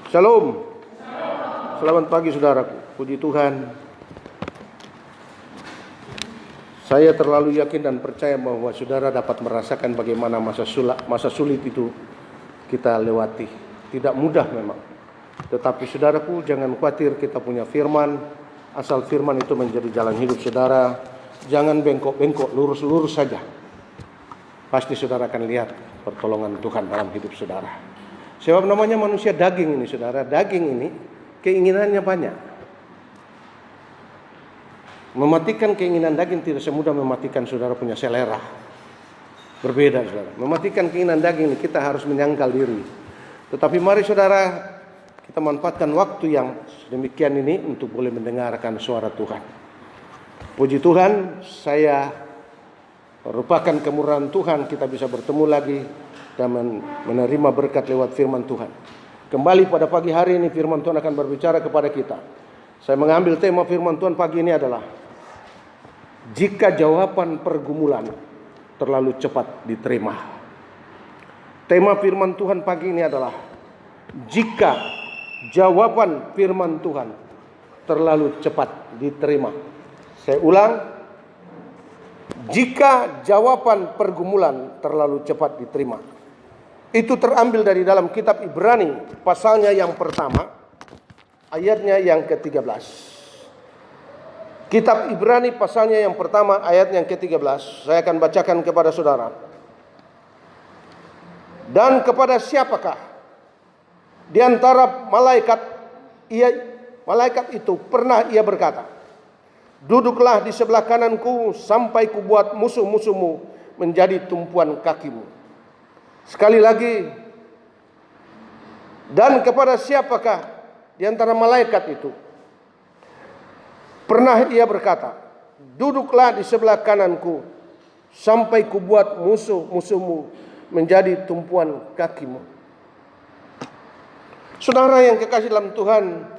Shalom. Selamat pagi saudaraku. Puji Tuhan. Saya terlalu yakin dan percaya bahwa saudara dapat merasakan bagaimana masa sulit itu kita lewati. Tidak mudah memang. Tetapi saudaraku, jangan khawatir, kita punya firman. Asal firman itu menjadi jalan hidup saudara. Jangan bengkok-bengkok, lurus-lurus saja. Pasti saudara akan lihat pertolongan Tuhan dalam hidup saudara. Sebab namanya manusia daging ini saudara. Daging ini keinginannya banyak. Mematikan keinginan daging tidak semudah mematikan saudara punya selera. Berbeda saudara. Mematikan keinginan daging ini kita harus menyangkal diri. Tetapi mari saudara, kita manfaatkan waktu yang demikian ini untuk boleh mendengarkan suara Tuhan. Puji Tuhan, saya merupakan kemurahan Tuhan kita bisa bertemu lagi dan menerima berkat lewat firman Tuhan. Kembali pada pagi hari ini firman Tuhan akan berbicara kepada kita. Saya mengambil tema firman Tuhan pagi ini adalah jika jawaban pergumulan terlalu cepat diterima. Tema firman Tuhan pagi ini adalah jika jawaban firman Tuhan terlalu cepat diterima. Saya ulang, jika jawaban pergumulan terlalu cepat diterima. Itu terambil dari dalam kitab Ibrani pasalnya yang pertama, ayatnya yang ke-13. Kitab Ibrani pasalnya yang pertama, ayat yang ke-13. Saya akan bacakan kepada saudara. Dan kepada siapakah di antara malaikat itu pernah ia berkata, duduklah di sebelah kananku sampai kubuat musuh-musuhmu menjadi tumpuan kakimu. Sekali lagi, dan kepada siapakah di antara malaikat itu pernah ia berkata, duduklah di sebelah kananku sampai kubuat musuh-musuhmu menjadi tumpuan kakimu. Saudara yang kekasih dalam Tuhan,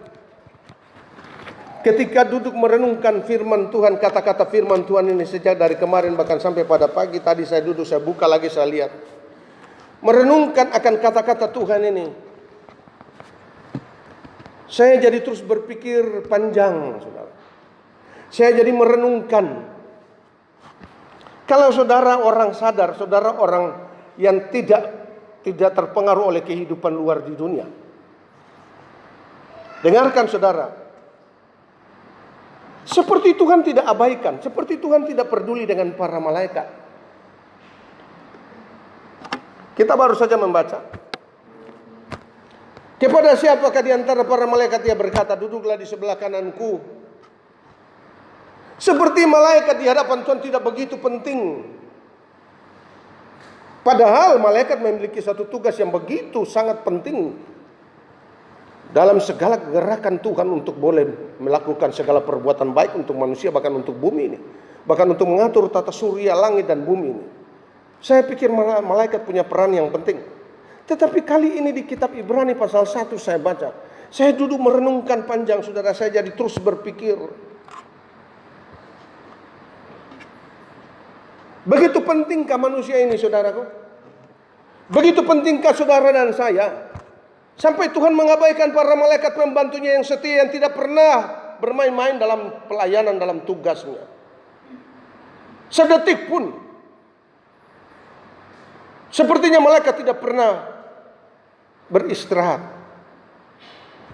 ketika duduk merenungkan firman Tuhan, kata-kata firman Tuhan ini sejak dari kemarin bahkan sampai pada pagi tadi saya duduk, saya buka lagi, saya lihat. Merenungkan akan kata-kata Tuhan ini, saya jadi terus berpikir panjang, saudara. Saya jadi merenungkan. Kalau saudara orang sadar, saudara orang yang tidak terpengaruh oleh kehidupan luar di dunia. Dengarkan saudara. Seperti Tuhan tidak abaikan, seperti Tuhan tidak peduli dengan para malaikat. Kita baru saja membaca. Kepada siapakah di antara para malaikat ia berkata, duduklah di sebelah kananku. Seperti malaikat di hadapan Tuhan tidak begitu penting. Padahal malaikat memiliki satu tugas yang begitu sangat penting dalam segala gerakan Tuhan untuk boleh melakukan segala perbuatan baik untuk manusia, bahkan untuk bumi ini. Bahkan untuk mengatur tata surya, langit dan bumi ini. Saya pikir malaikat punya peran yang penting. Tetapi kali ini di kitab Ibrani pasal 1 saya baca. Saya duduk merenungkan panjang saudara, saya jadi terus berpikir. Begitu pentingkah manusia ini saudaraku? Begitu pentingkah saudara dan saya? Sampai Tuhan mengabaikan para malaikat membantunya yang setia, yang tidak pernah bermain-main dalam pelayanan, dalam tugasnya. Sedetik pun. Sepertinya malaikat tidak pernah beristirahat.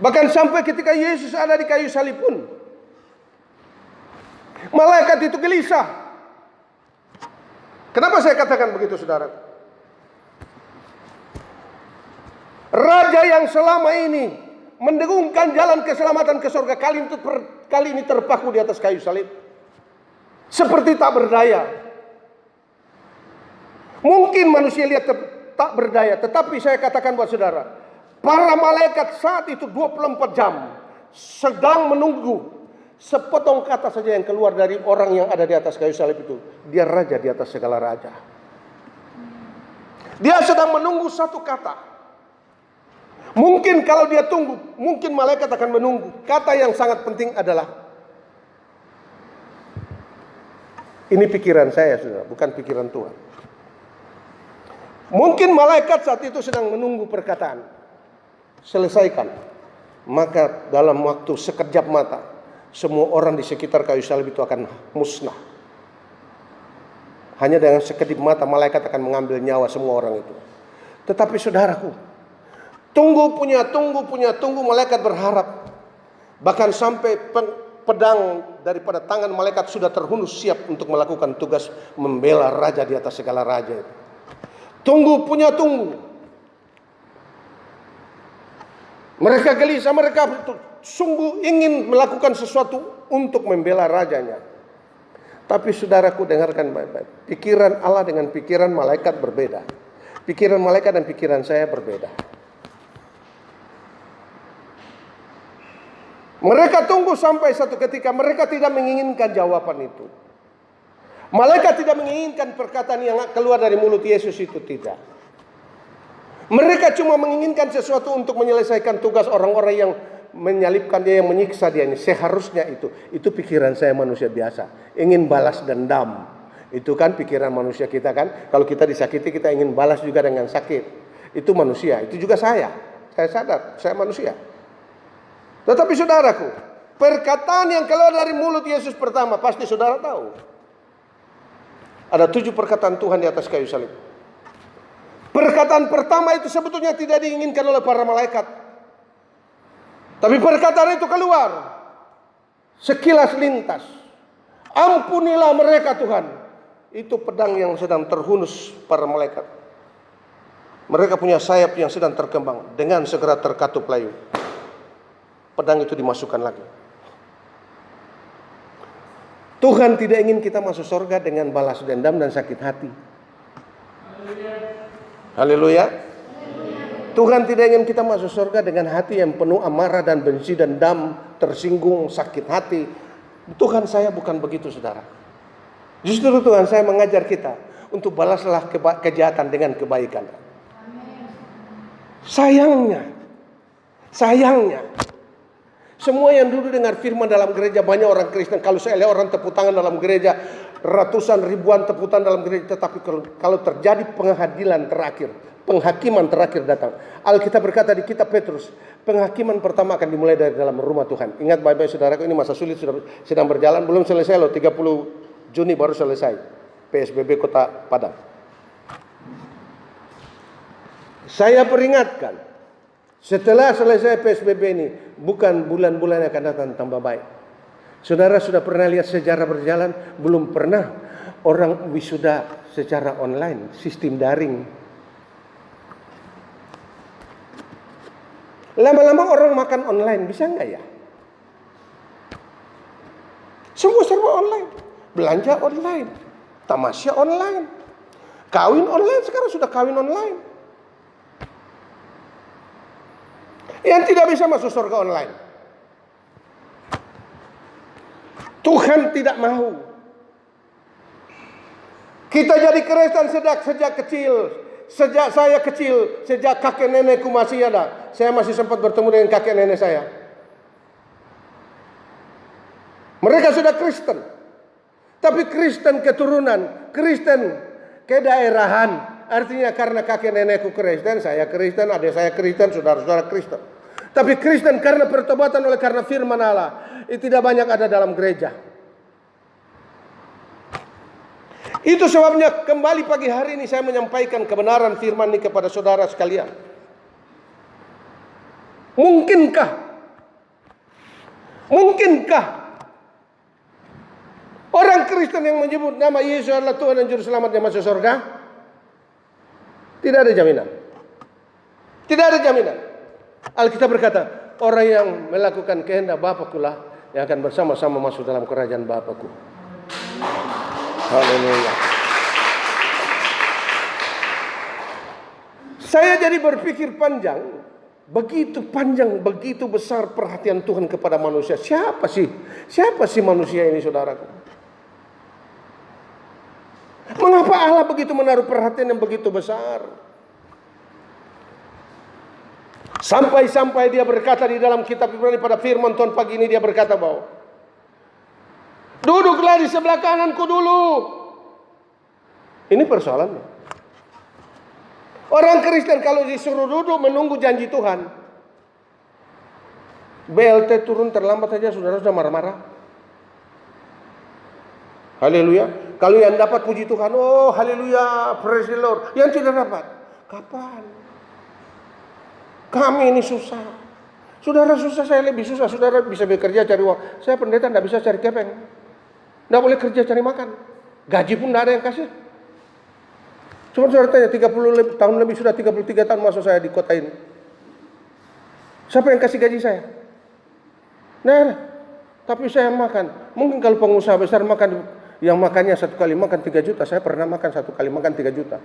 Bahkan sampai ketika Yesus ada di kayu salib pun, malaikat itu gelisah. Kenapa saya katakan begitu saudara? Raja yang selama ini mendengungkan jalan keselamatan ke surga kali ini terpaku di atas kayu salib. Seperti tak berdaya. Mungkin manusia lihat tak berdaya, tetapi saya katakan buat saudara, para malaikat saat itu 24 jam sedang menunggu sepotong kata saja yang keluar dari orang yang ada di atas kayu salib itu. Dia raja di atas segala raja. Dia sedang menunggu satu kata. Mungkin kalau dia tunggu, mungkin malaikat akan menunggu. Kata yang sangat penting adalah, ini pikiran saya saudara, bukan pikiran Tuhan. Mungkin malaikat saat itu sedang menunggu perkataan. selesaikan. Maka dalam waktu sekejap mata, semua orang di sekitar kayu salib itu akan musnah. Hanya dengan sekedip mata malaikat akan mengambil nyawa semua orang itu. Tetapi saudaraku, tunggu malaikat berharap. Bahkan sampai pedang daripada tangan malaikat sudah terhunus siap untuk melakukan tugas membela raja di atas segala raja. Tunggu. Mereka gelisah, mereka sungguh ingin melakukan sesuatu untuk membela rajanya. Tapi saudaraku, dengarkan baik-baik. Pikiran Allah dengan pikiran malaikat berbeda. Pikiran malaikat dan pikiran saya berbeda. Mereka tunggu sampai satu ketika mereka tidak menginginkan jawaban itu. Malaikat tidak menginginkan perkataan yang keluar dari mulut Yesus itu, tidak. Mereka cuma menginginkan sesuatu untuk menyelesaikan tugas orang-orang yang menyalibkan dia, yang menyiksa dia ini. Seharusnya itu pikiran saya manusia biasa, ingin balas dendam. Itu kan pikiran manusia kita kan. Kalau kita disakiti kita ingin balas juga dengan sakit. Itu manusia, itu juga saya sadar, saya manusia. Tetapi saudaraku, perkataan yang keluar dari mulut Yesus pertama pasti saudara tahu. Ada 7 perkataan Tuhan di atas kayu salib. Perkataan pertama itu sebetulnya tidak diinginkan oleh para malaikat. Tapi perkataan itu keluar sekilas lintas. Ampunilah mereka Tuhan. Itu pedang yang sedang terhunus para malaikat. Mereka punya sayap yang sedang terkembang. Dengan segera terkatup layu, pedang itu dimasukkan lagi. Tuhan tidak ingin kita masuk surga dengan balas dendam dan sakit hati. Haleluya. Tuhan tidak ingin kita masuk surga dengan hati yang penuh amarah dan benci, dendam, tersinggung, sakit hati. Tuhan saya bukan begitu, saudara. Justru Tuhan saya mengajar kita untuk balaslah kejahatan dengan kebaikan. Sayangnya, semua yang duduk dengar firman dalam gereja, banyak orang Kristen. Kalau saya lihat orang tepuk tangan dalam gereja, ratusan ribuan tepuk tangan dalam gereja. Tetapi kalau terjadi penghakiman terakhir datang. Alkitab berkata di kitab Petrus, penghakiman pertama akan dimulai dari dalam rumah Tuhan. Ingat baik-baik saudaraku, ini masa sulit sudah sedang berjalan. Belum selesai loh, 30 Juni baru selesai PSBB Kota Padang. Saya peringatkan, setelah selesai PSBB ini, bukan bulan-bulan yang akan datang tambah baik. Saudara sudah pernah lihat sejarah berjalan? Belum pernah orang wisuda secara online, sistem daring. Lama-lama orang makan online, bisa nggak ya? Semua serba online, belanja online, tamasya online, kawin online, sekarang sudah kawin online. Yang tidak bisa masuk surga online. Tuhan tidak mau. Kita jadi Kristen sejak kecil. Sejak saya kecil, sejak kakek nenekku masih ada. Saya masih sempat bertemu dengan kakek nenek saya. Mereka sudah Kristen. Tapi Kristen keturunan, Kristen kedaerahan. Artinya karena kakek nenekku Kristen, saya Kristen, adik saya Kristen, saudara-saudara Kristen. Tapi Kristen karena pertobatan oleh karena firman Allah, itu tidak banyak ada dalam gereja. Itu sebabnya kembali pagi hari ini saya menyampaikan kebenaran firman ini kepada saudara sekalian. Mungkinkah orang Kristen yang menyebut nama Yesus adalah Tuhan dan Juru Selamat yang masuk surga? Tidak ada jaminan. Tidak ada jaminan. Alkitab berkata, orang yang melakukan kehendak Bapakku lah yang akan bersama-sama masuk dalam kerajaan Bapakku. Haleluya. Saya jadi berpikir panjang, begitu besar perhatian Tuhan kepada manusia. Siapa sih manusia ini, saudaraku? Mengapa Allah begitu menaruh perhatian yang begitu besar? Sampai dia berkata di dalam kitab Ibrani pada firman Tuhan pagi ini, dia berkata bahwa duduklah di sebelah kananku dulu. Ini persoalannya. Orang Kristen kalau disuruh duduk menunggu janji Tuhan, BLT turun terlambat saja saudara sudah marah-marah. Haleluya. Kalau yang dapat puji Tuhan, oh haleluya, praise the Lord. Yang tidak dapat, kapan? Kami ini susah. Saudara susah, saya lebih susah. Saudara bisa bekerja cari uang. Saya pendeta tidak bisa cari kepeng. Tidak boleh kerja cari makan. Gaji pun tidak ada yang kasih. Cuma saudara tanya, 30 tahun lebih, sudah 33 tahun masuk saya di kota ini. Siapa yang kasih gaji saya? Nah, tapi saya makan. Mungkin kalau pengusaha besar makan, yang makannya satu kali makan 3 juta. Saya pernah makan satu kali makan 3 juta.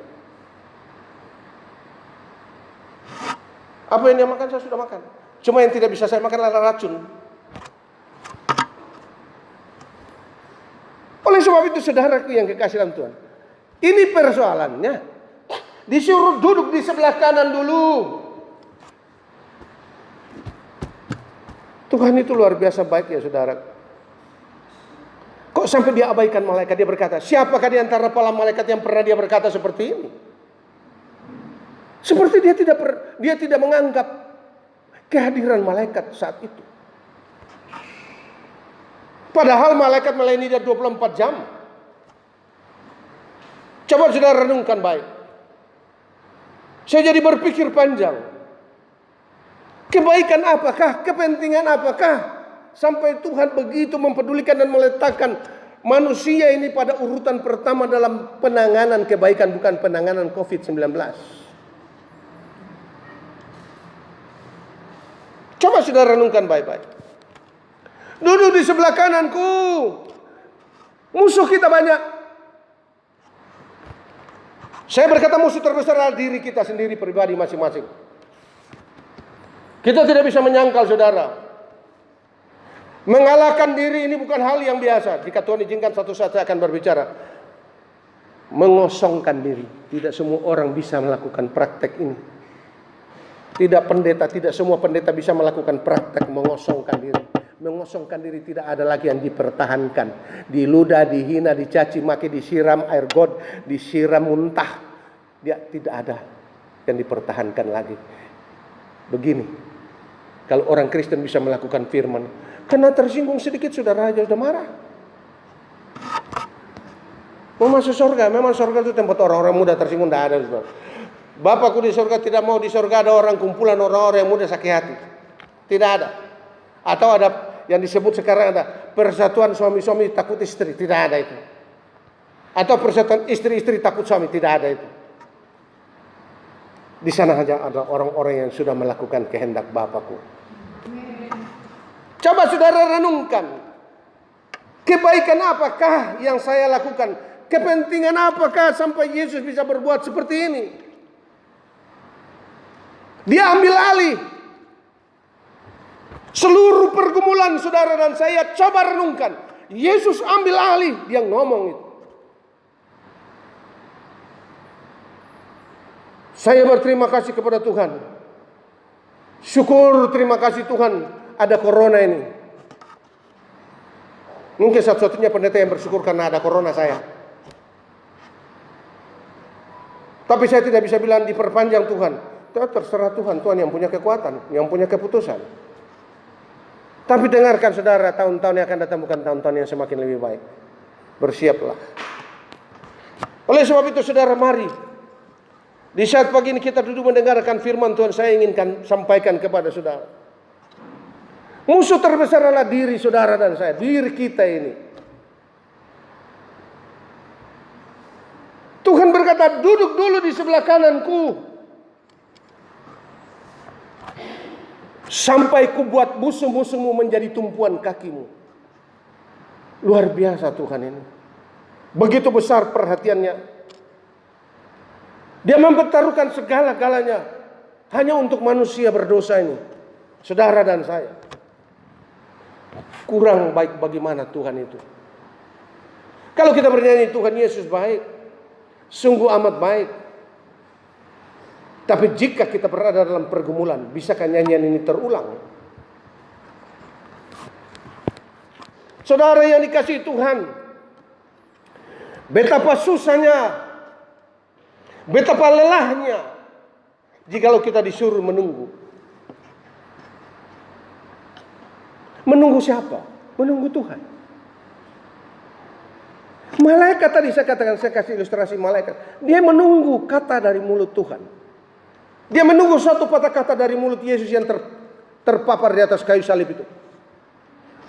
Apa yang dia makan saya sudah makan. Cuma yang tidak bisa saya makan adalah racun. Oleh sebab itu saudaraku yang kekasih dalam Tuhan, ini persoalannya. Disuruh duduk di sebelah kanan dulu. Tuhan itu luar biasa baik ya saudara. Kok sampai dia abaikan malaikat? Dia berkata, siapakah di antara para malaikat yang pernah dia berkata seperti ini? Seperti dia tidak menganggap kehadiran malaikat saat itu. Padahal malaikat melayani dia 24 jam. Coba saudara renungkan baik. Saya jadi berpikir panjang. Kebaikan apakah? Kepentingan apakah? Sampai Tuhan begitu mempedulikan dan meletakkan manusia ini pada urutan pertama dalam penanganan kebaikan, bukan penanganan COVID-19. Coba saudara renungkan baik-baik. Duduk di sebelah kananku. Musuh kita banyak. Saya berkata musuh terbesar adalah diri kita sendiri, pribadi masing-masing. Kita tidak bisa menyangkal saudara. Mengalahkan diri ini bukan hal yang biasa. Jika Tuhan izinkan satu saat saya akan berbicara. Mengosongkan diri. Tidak semua orang bisa melakukan praktek ini. Tidak semua pendeta bisa melakukan praktek mengosongkan diri. Mengosongkan diri tidak ada lagi yang dipertahankan. Diludah, dihina, dicaci maki, disiram air God, disiram muntah. Dia tidak ada yang dipertahankan lagi. Begini. Kalau orang Kristen bisa melakukan firman, karena tersinggung sedikit saudara aja sudah marah. Mau masuk surga, memang surga itu tempat orang-orang muda tersinggung, tidak ada saudara. Bapakku di surga tidak mau di surga ada orang kumpulan orang-orang yang muda sakit hati. Tidak ada. Atau ada yang disebut sekarang ada persatuan suami-suami takut istri, tidak ada itu. Atau persatuan istri-istri takut suami, tidak ada itu. Di sana hanya ada orang-orang yang sudah melakukan kehendak Bapakku. Coba saudara renungkan. Kebaikan apakah yang saya lakukan? Kepentingan apakah sampai Yesus bisa berbuat seperti ini? Dia ambil alih seluruh pergumulan saudara dan saya. Coba renungkan. Yesus ambil alih, dia ngomong itu. Saya berterima kasih kepada Tuhan. Syukur, terima kasih Tuhan ada corona ini. Mungkin satu-satunya pendeta yang bersyukur karena ada corona saya. Tapi saya tidak bisa bilang diperpanjang Tuhan. Terserah Tuhan, Tuhan yang punya kekuatan, yang punya keputusan. Tapi dengarkan saudara, tahun-tahun yang akan datang bukan tahun-tahun yang semakin lebih baik. Bersiaplah. Oleh sebab itu saudara, mari di saat pagi ini kita duduk mendengarkan firman Tuhan, saya inginkan sampaikan kepada saudara. Musuh terbesar adalah diri saudara dan saya, diri kita ini. Tuhan berkata, duduk dulu di sebelah kananku. Sampai ku buat musuh-musuhmu menjadi tumpuan kakimu. Luar biasa Tuhan ini. Begitu besar perhatiannya. Dia mempertaruhkan segala-galanya hanya untuk manusia berdosa ini. Saudara dan saya. Kurang baik bagaimana Tuhan itu. Kalau kita bernyanyi Tuhan Yesus baik, sungguh amat baik. Tapi jika kita berada dalam pergumulan, bisakah nyanyian ini terulang? Saudara yang dikasihi Tuhan, betapa susahnya, betapa lelahnya jikalau kita disuruh menunggu. Menunggu siapa? Menunggu Tuhan. Malaikat tadi saya katakan, saya kasih ilustrasi malaikat. Dia menunggu kata dari mulut Tuhan. Dia menunggu suatu patah kata dari mulut Yesus yang terpapar di atas kayu salib itu.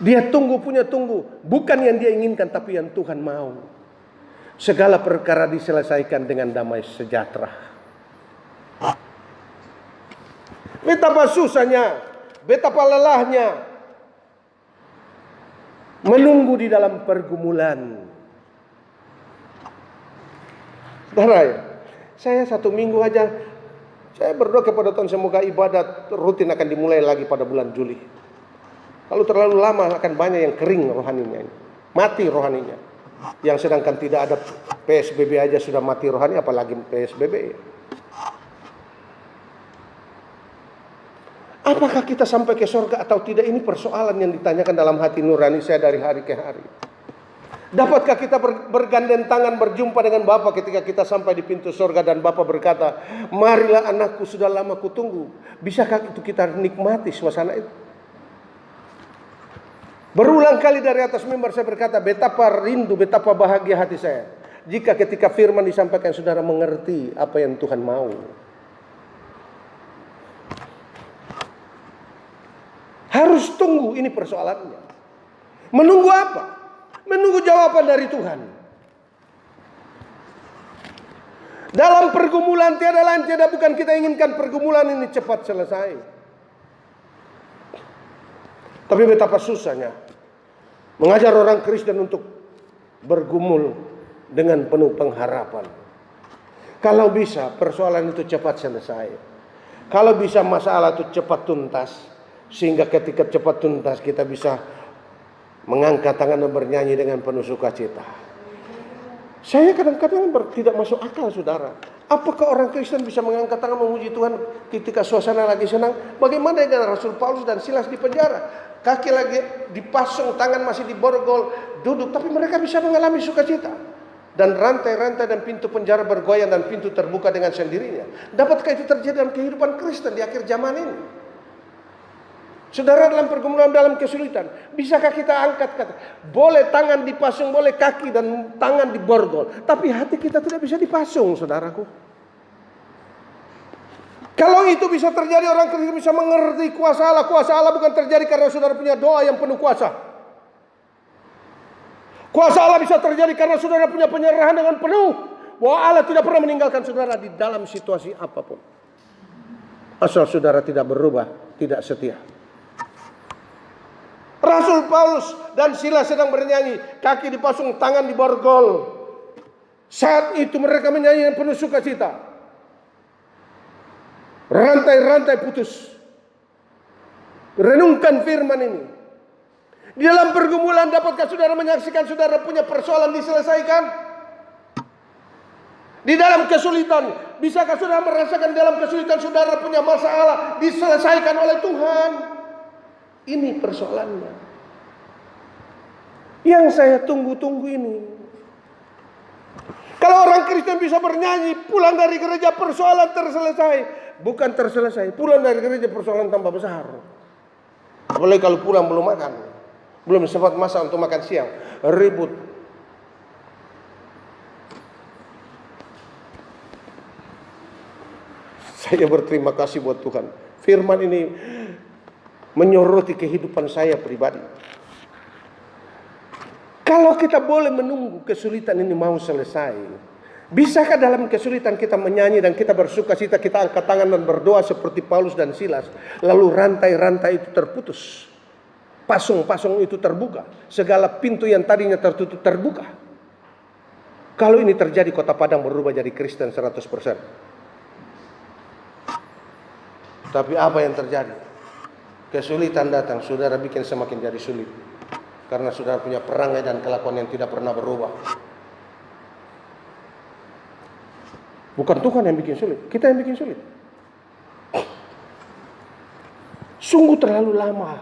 Dia tunggu, punya tunggu. Bukan yang dia inginkan, tapi yang Tuhan mau. Segala perkara diselesaikan dengan damai sejahtera. Betapa susahnya, betapa lelahnya menunggu di dalam pergumulan. Saudara, saya 1 minggu aja, saya berdoa kepada Tuhan semoga ibadat rutin akan dimulai lagi pada bulan Juli. Kalau terlalu lama akan banyak yang kering rohaninya, mati rohaninya. Yang sedangkan tidak ada PSBB aja sudah mati rohani, apalagi PSBB. Apakah kita sampai ke surga atau tidak? Ini persoalan yang ditanyakan dalam hati nurani saya dari hari ke hari. Dapatkah kita bergandeng tangan berjumpa dengan Bapa ketika kita sampai di pintu surga dan Bapa berkata, marilah anakku, sudah lama kutunggu. Bisakah itu kita nikmati suasana itu? Berulang kali dari atas mimbar saya berkata, betapa rindu, betapa bahagia hati saya jika ketika firman disampaikan saudara mengerti apa yang Tuhan mau. Harus tunggu, ini persoalannya. Menunggu apa? Menunggu jawaban dari Tuhan. Dalam pergumulan tiada lain, tiada bukan kita inginkan pergumulan ini cepat selesai. Tapi betapa susahnya mengajar orang Kristen untuk bergumul dengan penuh pengharapan. Kalau bisa persoalan itu cepat selesai. Kalau bisa masalah itu cepat tuntas. Sehingga ketika cepat tuntas kita bisa mengangkat tangan dan bernyanyi dengan penuh sukacita. Saya kadang-kadang tidak masuk akal, saudara. Apakah orang Kristen bisa mengangkat tangan memuji Tuhan ketika suasana lagi senang? Bagaimana dengan Rasul Paulus dan Silas di penjara? Kaki lagi dipasung, tangan masih diborgol, duduk, tapi mereka bisa mengalami sukacita. Dan rantai-rantai dan pintu penjara bergoyang dan pintu terbuka dengan sendirinya. Dapatkah itu terjadi dalam kehidupan Kristen di akhir zaman ini? Saudara, dalam pergumulan, dalam kesulitan, bisakah kita angkat kata? Boleh tangan dipasung, boleh kaki dan tangan diborgol, tapi hati kita tidak bisa dipasung, saudaraku. Kalau itu bisa terjadi, orang Kristen bisa mengerti kuasa Allah. Kuasa Allah bukan terjadi karena saudara punya doa yang penuh kuasa. Kuasa Allah bisa terjadi karena saudara punya penyerahan dengan penuh, bahwa Allah tidak pernah meninggalkan saudara di dalam situasi apapun. Asal saudara tidak berubah, tidak setia. Rasul Paulus dan Silas sedang bernyanyi, kaki dipasung, tangan diborgol. Saat itu mereka menyanyi dengan penuh sukacita. Rantai-rantai putus. Renungkan firman ini. Di dalam pergumulan, dapatkah saudara menyaksikan saudara punya persoalan diselesaikan? Di dalam kesulitan, bisakah saudara merasakan dalam kesulitan saudara punya masalah diselesaikan oleh Tuhan? Ini persoalannya. Yang saya tunggu-tunggu ini. Kalau orang Kristen bisa bernyanyi, pulang dari gereja persoalan terselesai. Bukan terselesai, pulang dari gereja persoalan tambah besar. Apalagi kalau pulang belum makan, belum sempat masak untuk makan siang, ribut. Saya berterima kasih buat Tuhan. Firman ini menyoroti kehidupan saya pribadi. Kalau kita boleh menunggu kesulitan ini mau selesai, bisakah dalam kesulitan kita menyanyi dan kita bersukacita, kita angkat tangan dan berdoa seperti Paulus dan Silas, lalu rantai-rantai itu terputus, pasung-pasung itu terbuka, segala pintu yang tadinya tertutup terbuka. Kalau ini terjadi, Kota Padang berubah jadi Kristen 100%. Tapi apa yang terjadi? Kesulitan datang, saudara bikin semakin jadi sulit. Karena saudara punya perangai dan kelakuan yang tidak pernah berubah. Bukan Tuhan yang bikin sulit, kita yang bikin sulit. Sungguh terlalu lama.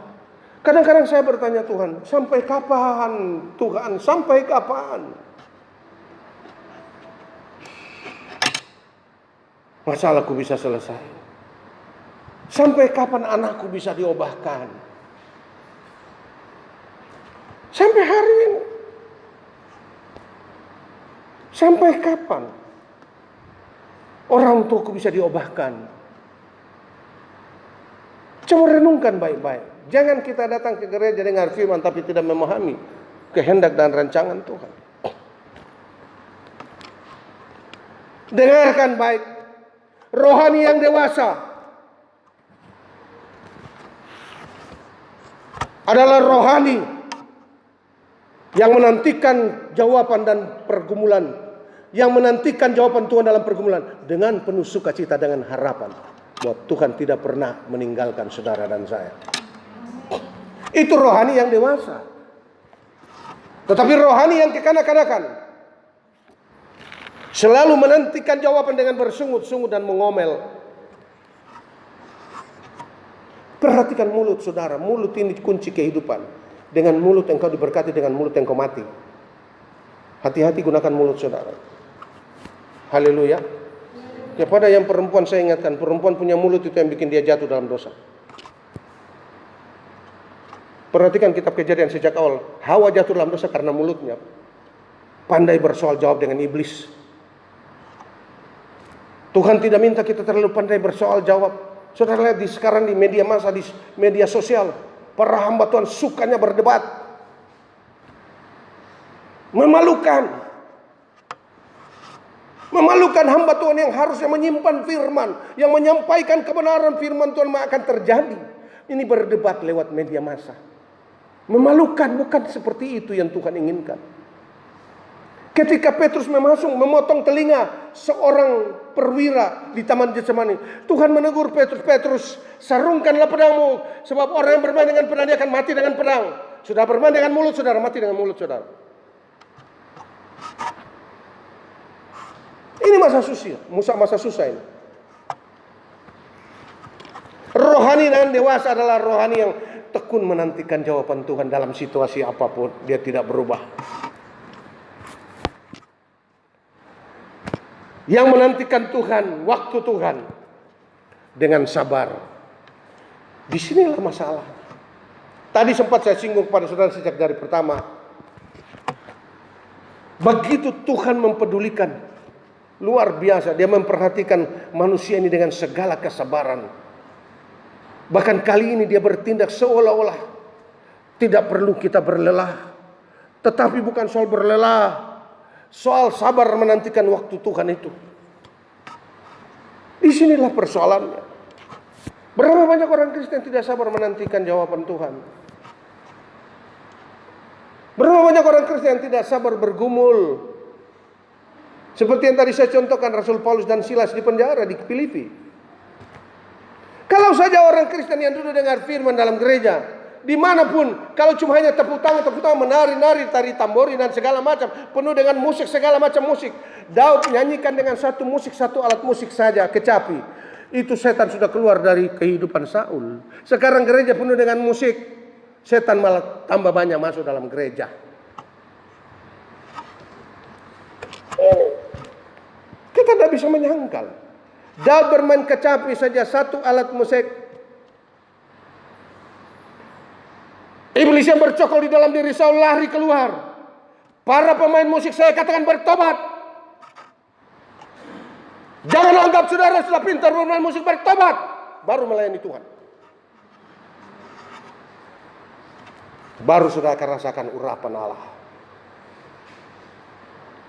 Kadang-kadang saya bertanya Tuhan, sampai kapan Tuhan? Sampai kapan? Masalahku bisa selesai. Sampai kapan anakku bisa diobahkan? Sampai hari ini. Sampai kapan orang tuaku bisa diobahkan? Coba renungkan baik-baik. Jangan kita datang ke gereja dengar firman tapi tidak memahami kehendak dan rancangan Tuhan. Dengarkan baik. Rohani yang dewasa adalah rohani yang menantikan jawaban dan pergumulan, yang menantikan jawaban Tuhan dalam pergumulan dengan penuh sukacita, dengan harapan bahwa Tuhan tidak pernah meninggalkan saudara dan saya. Itu rohani yang dewasa. Tetapi rohani yang kekanak-kanakan selalu menantikan jawaban dengan bersungut-sungut dan mengomel. Perhatikan mulut saudara. Mulut ini kunci kehidupan. Dengan mulut engkau diberkati, dengan mulut engkau mati. Hati-hati gunakan mulut saudara. Haleluya. Kepada yang perempuan saya ingatkan, perempuan punya mulut itu yang bikin dia jatuh dalam dosa. Perhatikan kitab Kejadian sejak awal. Hawa jatuh dalam dosa karena mulutnya pandai bersoal jawab dengan iblis. Tuhan tidak minta kita terlalu pandai bersoal jawab. Saudara lihat sekarang di media massa, di media sosial, para hamba Tuhan sukanya berdebat. Memalukan. Memalukan hamba Tuhan yang harusnya menyimpan firman, yang menyampaikan kebenaran firman Tuhan akan terjadi. Ini berdebat lewat media massa. Memalukan, bukan seperti itu yang Tuhan inginkan. Ketika Petrus memotong telinga seorang perwira di Taman Getsemani, Tuhan menegur Petrus, "Petrus, sarungkanlah pedangmu, sebab orang yang bermain dengan pedang dia akan mati dengan pedang. Sudah bermain dengan mulut saudara, mati dengan mulut saudara." Ini masa susah ini. Rohani dan dewasa adalah rohani yang tekun menantikan jawaban Tuhan dalam situasi apapun. Dia tidak berubah. Yang menantikan Tuhan, waktu Tuhan dengan sabar. Disinilah masalah. Tadi sempat saya singgung kepada saudara sejak dari pertama. Begitu Tuhan mempedulikan, luar biasa. Dia memperhatikan manusia ini dengan segala kesabaran. Bahkan kali ini dia bertindak seolah-olah tidak perlu kita berlelah. Tetapi bukan soal berlelah, soal sabar menantikan waktu Tuhan itu. Disinilah persoalannya. Berapa banyak orang Kristen tidak sabar menantikan jawaban Tuhan? Berapa banyak orang Kristen yang tidak sabar bergumul? Seperti yang tadi saya contohkan, Rasul Paulus dan Silas di penjara di Filipi. Kalau saja orang Kristen yang dulu dengar firman dalam gereja, dimanapun, kalau cuma hanya tepuk tangan, menari-nari, tari tambori dan segala macam, penuh dengan musik, segala macam musik. Daud menyanyikan dengan satu musik, satu alat musik saja, kecapi. Itu setan sudah keluar dari kehidupan Saul. Sekarang gereja penuh dengan musik, setan malah tambah banyak masuk dalam gereja. Kita tidak bisa menyangkal. Daud bermain kecapi saja, satu alat musik. Iblis yang bercokol di dalam diri Saul lari keluar. Para pemain musik saya katakan bertobat. Jangan anggap saudara sudah pintar bermain musik, bertobat baru melayani Tuhan. Baru saudara akan rasakan urapan Allah.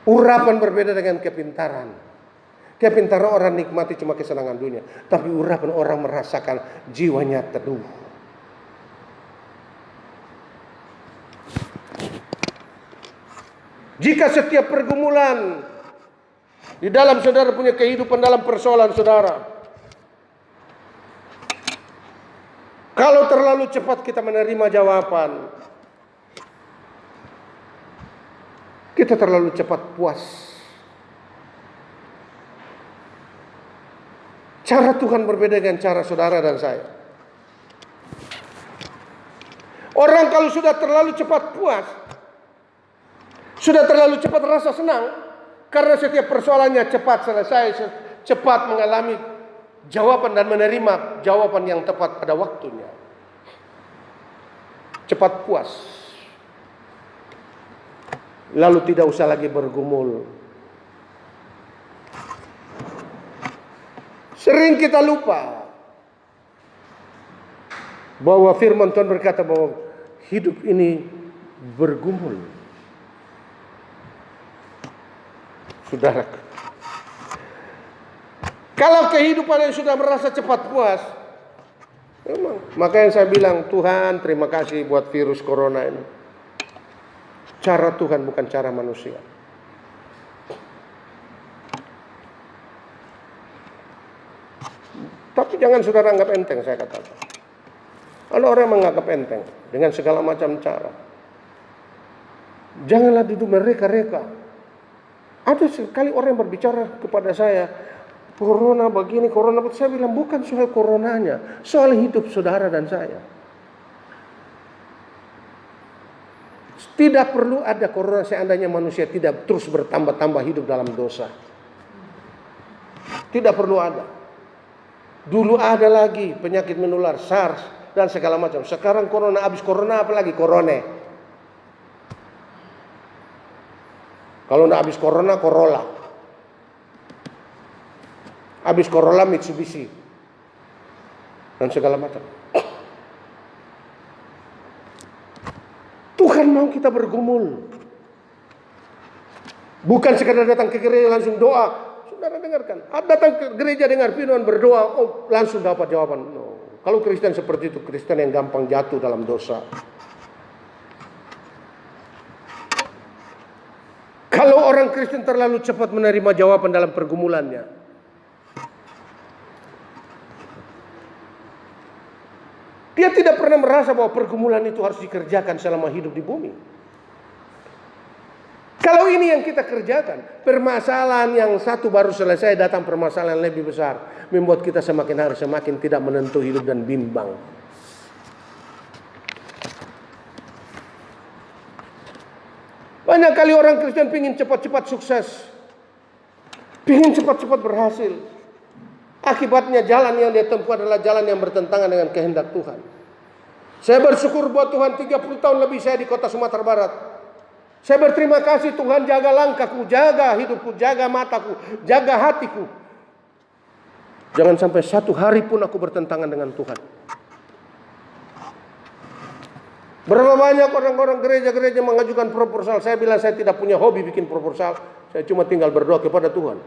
Urapan berbeda dengan kepintaran. Kepintaran orang nikmati cuma kesenangan dunia, tapi urapan orang merasakan jiwanya teduh. Jika setiap pergumulan di dalam saudara punya kehidupan dalam persoalan saudara, kalau terlalu cepat kita menerima jawaban, kita terlalu cepat puas. Cara Tuhan berbeda dengan cara saudara dan saya. Orang kalau sudah terlalu cepat puas, sudah terlalu cepat rasa senang, karena setiap persoalannya cepat selesai, cepat mengalami jawaban dan menerima jawaban yang tepat pada waktunya. Cepat puas. lalu tidak usah lagi bergumul. Sering kita lupa bahwa firman Tuhan berkata bahwa hidup ini bergumul. Saudara, kalau kehidupan yang sudah merasa cepat puas, memang. Makanya saya bilang, Tuhan terima kasih buat virus corona ini. Cara Tuhan bukan cara manusia. Tapi jangan saudara anggap enteng, saya katakan. Ada orang yang menganggap enteng dengan segala macam cara. Janganlah duduk mereka-reka. Ada sekali orang yang berbicara kepada saya, corona begini, corona begini. Saya bilang bukan soal coronanya, soal hidup saudara dan saya. Tidak perlu ada corona seandainya manusia tidak terus bertambah-tambah hidup dalam dosa. Tidak perlu ada. Dulu ada lagi penyakit menular, SARS dan segala macam. Sekarang corona, habis corona apa lagi? Corona. Kalau tidak habis corona, Corolla. Habis Corolla, Mitsubishi. Dan segala macam. Tuhan mau kita bergumul. Bukan sekadar datang ke gereja langsung doa. Saudara dengarkan. Datang ke gereja dengar firman berdoa, oh langsung dapat jawaban. No. Kalau Kristen seperti itu, Kristen yang gampang jatuh dalam dosa. Kalau orang Kristen terlalu cepat menerima jawaban dalam pergumulannya, dia tidak pernah merasa bahwa pergumulan itu harus dikerjakan selama hidup di bumi. Kalau ini yang kita kerjakan, permasalahan yang satu baru selesai, datang permasalahan lebih besar, membuat kita semakin hari semakin tidak menentu hidup dan bimbang. Banyak kali orang Kristen ingin cepat-cepat sukses, ingin cepat-cepat berhasil. Akibatnya jalan yang dia tempuh adalah jalan yang bertentangan dengan kehendak Tuhan. Saya bersyukur buat Tuhan 30 tahun lebih saya di kota Sumatera Barat. Saya berterima kasih Tuhan jaga langkahku, jaga hidupku, jaga mataku, jaga hatiku. Jangan sampai satu hari pun aku bertentangan dengan Tuhan. Berapa banyak orang-orang gereja-gereja mengajukan proposal. Saya bilang saya tidak punya hobi bikin proposal. Saya cuma tinggal berdoa kepada Tuhan.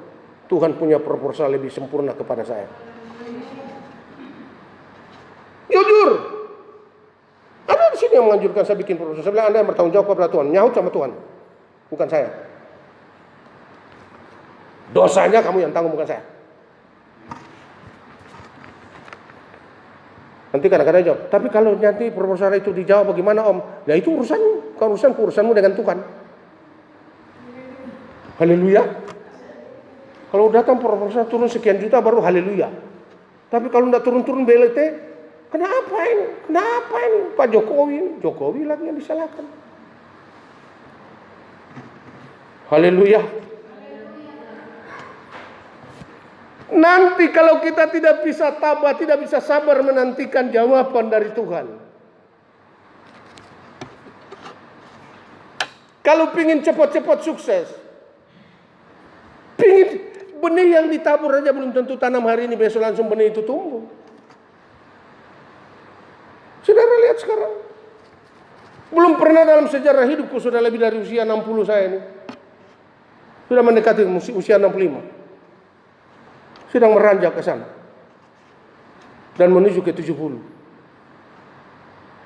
Tuhan punya proposal lebih sempurna kepada saya. Jujur. Ada di sini yang menganjurkan saya bikin proposal. Saya bilang Anda yang bertanggung jawab kepada Tuhan. Nyaut sama Tuhan. Bukan saya. Dosanya kamu yang tanggung, bukan saya. Nanti kadang-kadang jawab, tapi kalau nanti proposal itu dijawab bagaimana om? Ya itu urusanmu, urusanmu dengan Tuhan. Haleluya. Kalau datang proposal turun sekian juta baru haleluya. Tapi kalau tidak turun-turun BLT, kenapa ini? Pak Jokowi lagi yang disalahkan. Haleluya. Nanti kalau kita tidak bisa tabah, tidak bisa sabar menantikan jawaban dari Tuhan. Kalau pingin cepat-cepat sukses, pingin benih yang ditabur aja belum tentu tanam hari ini besok langsung benih itu tumbuh. Saudara lihat sekarang. Belum pernah dalam sejarah hidupku sudah lebih dari usia 60 saya ini. Sudah mendekati usia 65. Sedang meranjak ke sana. Dan menuju ke 70.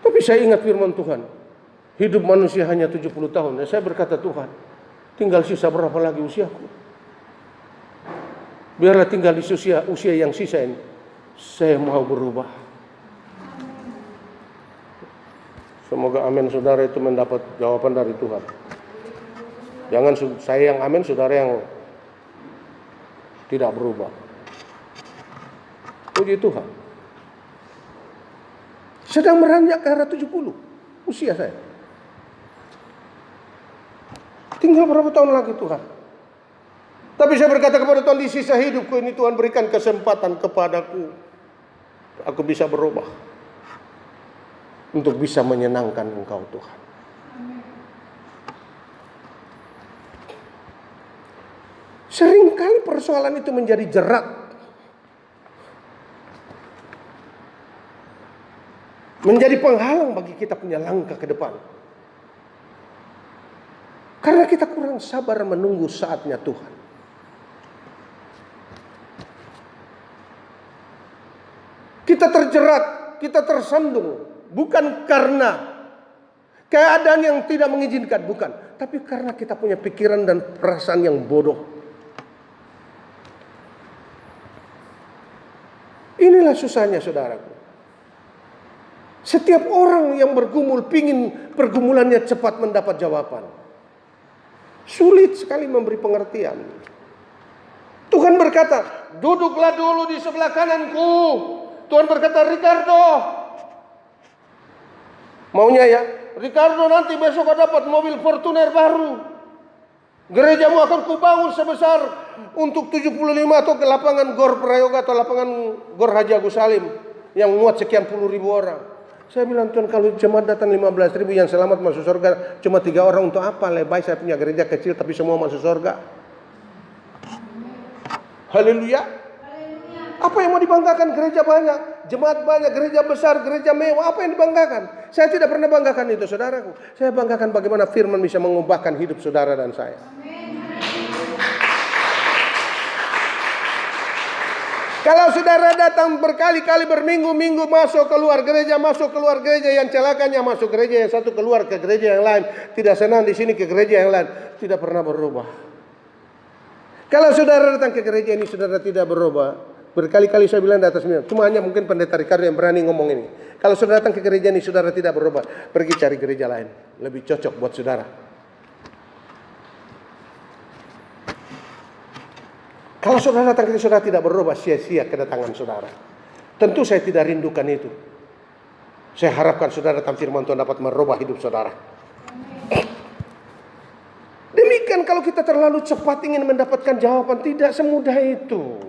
Tapi saya ingat firman Tuhan. Hidup manusia hanya 70 tahun. Dan saya berkata Tuhan, tinggal sisa berapa lagi usiaku? Biarlah tinggal di usia yang sisa ini. Saya mau berubah. Semoga amin saudara itu mendapat jawaban dari Tuhan. Jangan saya yang amin, saudara yang tidak berubah. Puji Tuhan. Sedang meranjak ke arah 70 usia saya. Tinggal berapa tahun lagi Tuhan? Tapi saya berkata kepada Tuhan, di sisa hidupku ini Tuhan berikan kesempatan kepadaku. Aku bisa berubah. Untuk bisa menyenangkan Engkau Tuhan. Seringkali persoalan itu menjadi jerat. Menjadi penghalang bagi kita punya langkah ke depan. Karena kita kurang sabar menunggu saatnya Tuhan. Kita terjerat, kita tersandung. Bukan karena keadaan yang tidak mengizinkan, bukan. Tapi karena kita punya pikiran dan perasaan yang bodoh. Inilah susahnya saudaraku. Setiap orang yang bergumul pingin pergumulannya cepat mendapat jawaban. Sulit sekali memberi pengertian. Tuhan berkata, duduklah dulu di sebelah kananku. Tuhan berkata, Ricardo, maunya ya, Ricardo nanti besok dapat mobil Fortuner baru. Gerejamu akan kubangun sebesar untuk 75 atau ke lapangan Gor Prayoga atau lapangan Gor Haji Agus Salim yang muat sekian puluh ribu orang. Saya bilang, Tuhan, kalau jemaat datang 15.000 yang selamat masuk surga cuma 3 orang, untuk apa? Lebih saya punya gereja kecil tapi semua masuk surga. Haleluya. Apa yang mau dibanggakan? Gereja banyak, jemaat banyak, gereja besar, gereja mewah. Apa yang dibanggakan? Saya tidak pernah banggakan itu, saudaraku. Saya banggakan bagaimana firman bisa mengubahkan hidup saudara dan saya. Kalau saudara datang berkali-kali berminggu-minggu masuk keluar gereja, yang celakanya masuk gereja yang satu keluar ke gereja yang lain, tidak senang di sini ke gereja yang lain, tidak pernah berubah. Kalau saudara datang ke gereja ini saudara tidak berubah, berkali-kali saya bilang di atas ini, cuma hanya mungkin pendeta Ricardo yang berani ngomong ini. Kalau saudara datang ke gereja ini saudara tidak berubah, pergi cari gereja lain, lebih cocok buat saudara. Kalau saudara datang ke sini saudara tidak berubah, sia-sia kedatangan saudara. Tentu saya tidak rindukan itu. Saya harapkan saudara datang firman Tuhan dapat merubah hidup saudara. Demikian kalau kita terlalu cepat ingin mendapatkan jawaban, tidak semudah itu.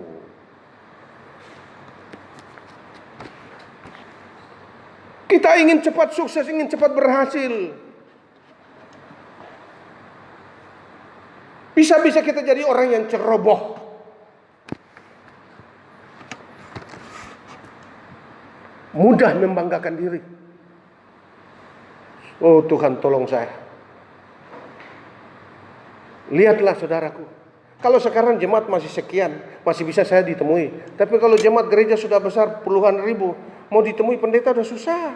Kita ingin cepat sukses, ingin cepat berhasil. Bisa-bisa kita jadi orang yang ceroboh. Mudah membanggakan diri. Oh Tuhan, tolong saya. Lihatlah saudaraku, kalau sekarang jemaat masih sekian, masih bisa saya ditemui. Tapi kalau jemaat gereja sudah besar puluhan ribu, mau ditemui pendeta udah susah.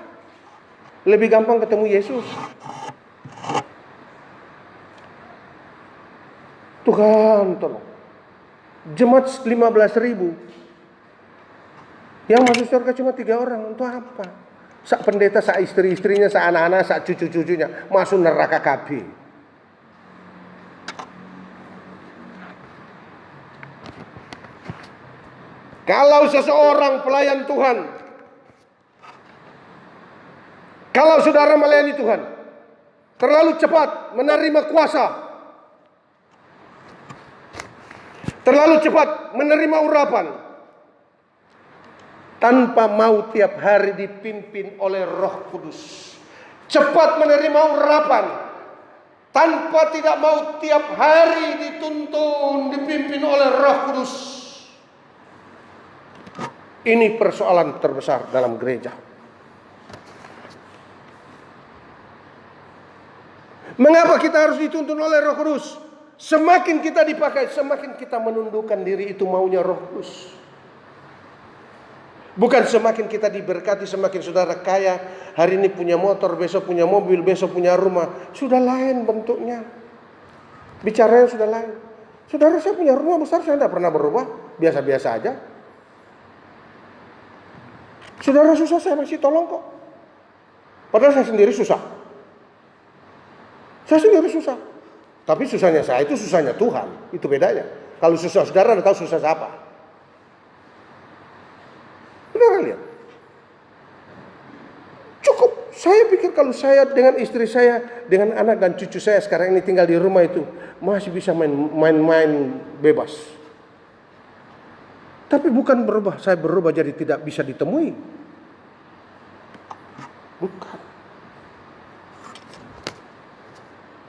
Lebih gampang ketemu Yesus. Tuhan tolong. Jemaat 15.000, yang masuk surga cuma 3 orang, untuk apa? Sak pendeta, sak istri-istrinya, sak anak-anak, sak cucu-cucunya masuk neraka kabeh. Kalau seseorang pelayan Tuhan, kalau saudara melayani Tuhan, terlalu cepat menerima kuasa, terlalu cepat menerima urapan, tanpa mau tiap hari dipimpin oleh Roh Kudus. Cepat menerima urapan, tanpa tidak mau tiap hari dituntun, dipimpin oleh Roh Kudus. Ini persoalan terbesar dalam gereja. Mengapa kita harus dituntun oleh Roh Kudus? Semakin kita dipakai, semakin kita menundukkan diri, itu maunya Roh Kudus. Bukan semakin kita diberkati, semakin saudara kaya, hari ini punya motor, besok punya mobil, besok punya rumah. Sudah lain bentuknya. Bicaranya sudah lain. Saudara, saya punya rumah besar, saya tidak pernah berubah. Biasa-biasa aja. Saudara susah, saya masih tolong kok. Padahal saya sendiri susah. Saya sendiri susah. Tapi susahnya saya itu susahnya Tuhan. Itu bedanya. Kalau susah saudara, Anda tahu susah siapa? Saudara lihat. Cukup. Saya pikir kalau saya dengan istri saya, dengan anak dan cucu saya sekarang ini tinggal di rumah itu, masih bisa main-main bebas. Tapi bukan berubah, saya berubah jadi tidak bisa ditemui. Bukan.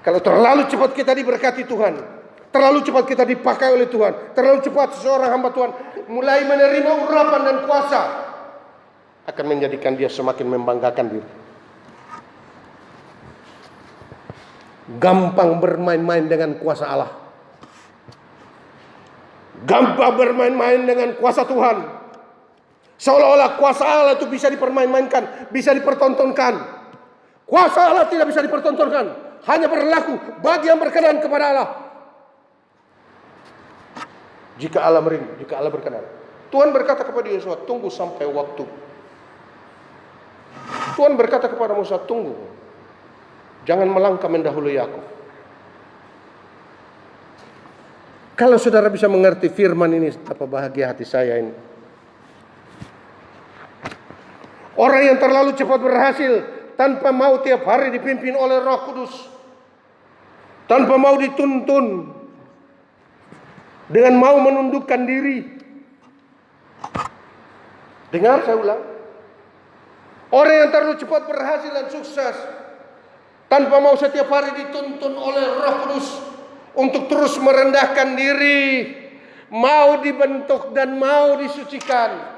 Kalau terlalu cepat kita diberkati Tuhan, Terlalu cepat kita dipakai oleh Tuhan. Terlalu cepat seorang hamba Tuhan mulai menerima urapan dan kuasa, akan menjadikan dia semakin membanggakan diri. Gampang bermain-main dengan kuasa Allah. Gampang bermain-main dengan kuasa Tuhan. Seolah-olah kuasa Allah itu bisa dipermain-mainkan, bisa dipertontonkan. Kuasa Allah tidak bisa dipertontonkan, hanya berlaku bagi yang berkenan kepada Allah. Jika Allah merindu, jika Allah berkenan. Tuhan berkata kepada Yosua, tunggu sampai waktu. Tuhan berkata kepada Musa, tunggu. Jangan melangkah mendahului aku. Kalau saudara bisa mengerti firman ini, betapa bahagia hati saya ini. Orang yang terlalu cepat berhasil tanpa mau tiap hari dipimpin oleh Roh Kudus, tanpa mau dituntun, dengan mau menundukkan diri. Dengar, saya ulang. Orang yang terlalu cepat berhasil dan sukses tanpa mau setiap hari dituntun oleh Roh Kudus untuk terus merendahkan diri, mau dibentuk dan mau disucikan.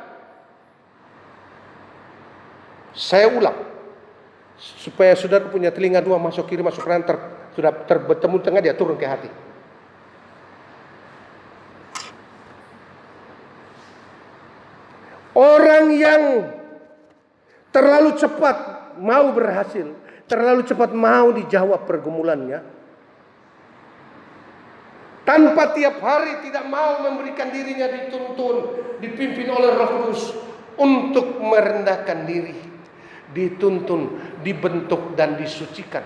Saya ulang, supaya saudara punya telinga dua, masuk kiri masuk kanan, sudah bertemu tengah, dia turun ke hati. Orang yang terlalu cepat mau berhasil, terlalu cepat mau dijawab pergumulannya, tanpa tiap hari tidak mau memberikan dirinya dituntun, dipimpin oleh Roh Kudus untuk merendahkan diri, dituntun, dibentuk dan disucikan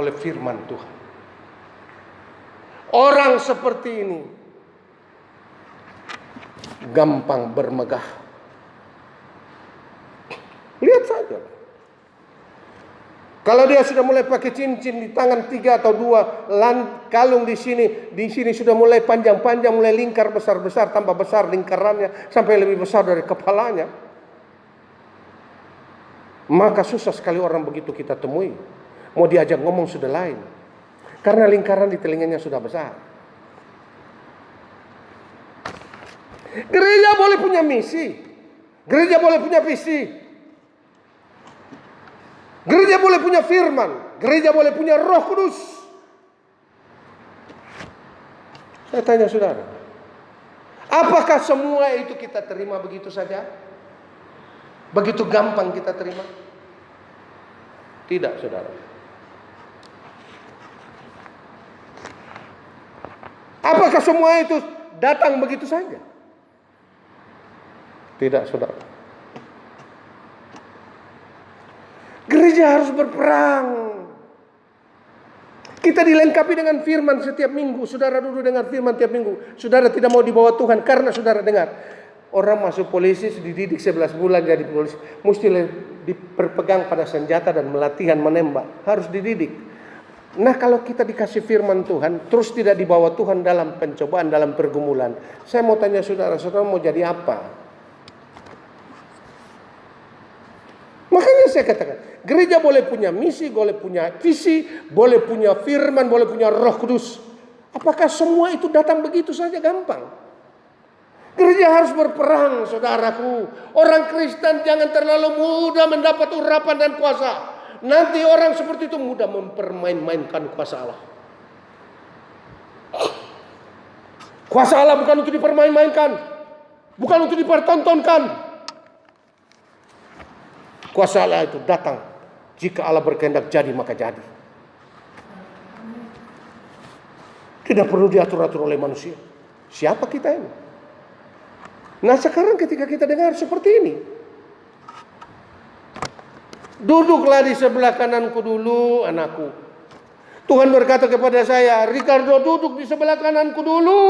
oleh firman Tuhan. Orang seperti ini gampang bermegah. Lihat saja. Kalau dia sudah mulai pakai cincin di tangan 3 atau 2, kalung di sini sudah mulai panjang-panjang, mulai lingkar besar-besar, tambah besar lingkarannya sampai lebih besar dari kepalanya. Maka susah sekali orang begitu kita temui. Mau diajak ngomong sudah lain. Karena lingkaran di telinganya sudah besar. Gereja boleh punya misi. Gereja boleh punya visi. Gereja boleh punya firman. Gereja boleh punya Roh Kudus. Saya tanya saudara, apakah semua itu kita terima begitu saja? Begitu gampang kita terima? Tidak, saudara. Apakah semua itu datang begitu saja? Tidak, saudara. Gereja harus berperang. Kita dilengkapi dengan firman setiap minggu. Saudara duduk dengan firman tiap minggu. Saudara tidak mau dibawa Tuhan karena saudara dengar. Orang masuk polisi dididik 11 bulan jadi polisi. Mesti diperpegang pada senjata dan melatihan menembak. Harus dididik. Nah, kalau kita dikasih firman Tuhan, terus tidak dibawa Tuhan dalam pencobaan, dalam pergumulan. Saya mau tanya saudara, saudara mau jadi apa? Makanya saya katakan, gereja boleh punya misi, boleh punya visi, boleh punya firman, boleh punya Roh Kudus. Apakah semua itu datang begitu saja gampang? Gereja harus berperang, saudaraku. Orang Kristen jangan terlalu mudah mendapat urapan dan kuasa. Nanti orang seperti itu mudah mempermain-mainkan kuasa Allah. Kuasa Allah bukan untuk dipermain-mainkan, bukan untuk dipertontonkan. Kuasa Allah itu datang jika Allah berkehendak jadi maka jadi. Tidak perlu diatur-atur oleh manusia. Siapa kita ini? Nah, sekarang ketika kita dengar seperti ini, duduklah di sebelah kananku dulu, anakku. Tuhan berkata kepada saya, Ricardo, duduk di sebelah kananku dulu.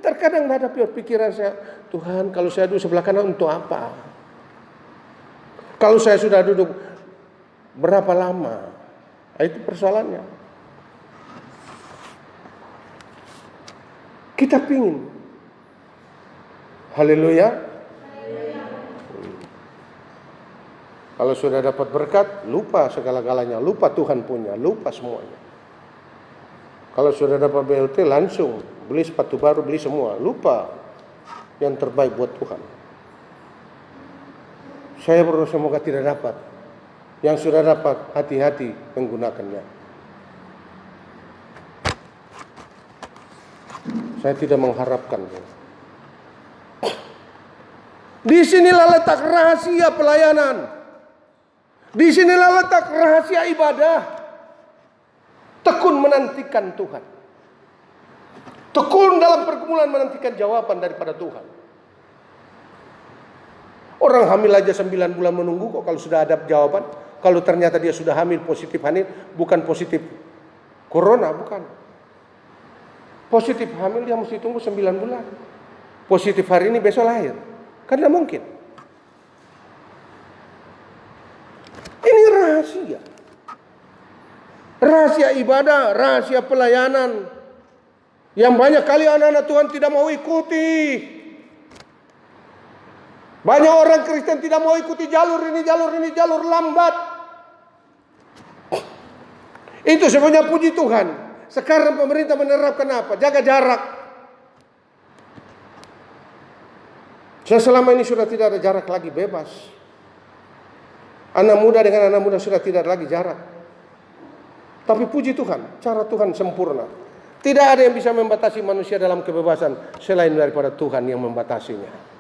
Terkadang ada pikiran saya, Tuhan, kalau saya duduk sebelah kanan untuk apa? Kalau saya sudah duduk berapa lama? Nah, itu persoalannya. Kita pingin. Haleluya. Kalau sudah dapat berkat, lupa segala-galanya, lupa Tuhan punya, lupa semuanya. Kalau sudah dapat BLT langsung beli sepatu baru, beli semua. Lupa yang terbaik buat Tuhan. Saya berdoa semoga tidak dapat. Yang sudah dapat, hati-hati menggunakannya. Saya tidak mengharapkan. Di sinilah letak rahasia pelayanan. Di sinilah letak rahasia ibadah. Tekun menantikan Tuhan. Tekun dalam pergumulan menantikan jawaban daripada Tuhan. Orang hamil aja 9 bulan menunggu kok kalau sudah ada jawaban. Kalau ternyata dia sudah hamil, positif hamil, bukan positif corona, bukan. Positif hamil dia mesti tunggu 9 bulan. Positif hari ini besok lahir. Kan tidak mungkin. Ini rahasia. Rahasia ibadah, rahasia pelayanan. Yang banyak kali anak-anak Tuhan tidak mau ikuti. Banyak orang Kristen tidak mau ikuti jalur ini, jalur lambat. Itu sebenarnya puji Tuhan. Sekarang pemerintah menerapkan apa? Jaga jarak. Selama ini sudah tidak ada jarak lagi, bebas. Anak muda dengan anak muda sudah tidak lagi jarak. Tapi puji Tuhan, cara Tuhan sempurna. Tidak ada yang bisa membatasi manusia dalam kebebasan selain daripada Tuhan yang membatasinya.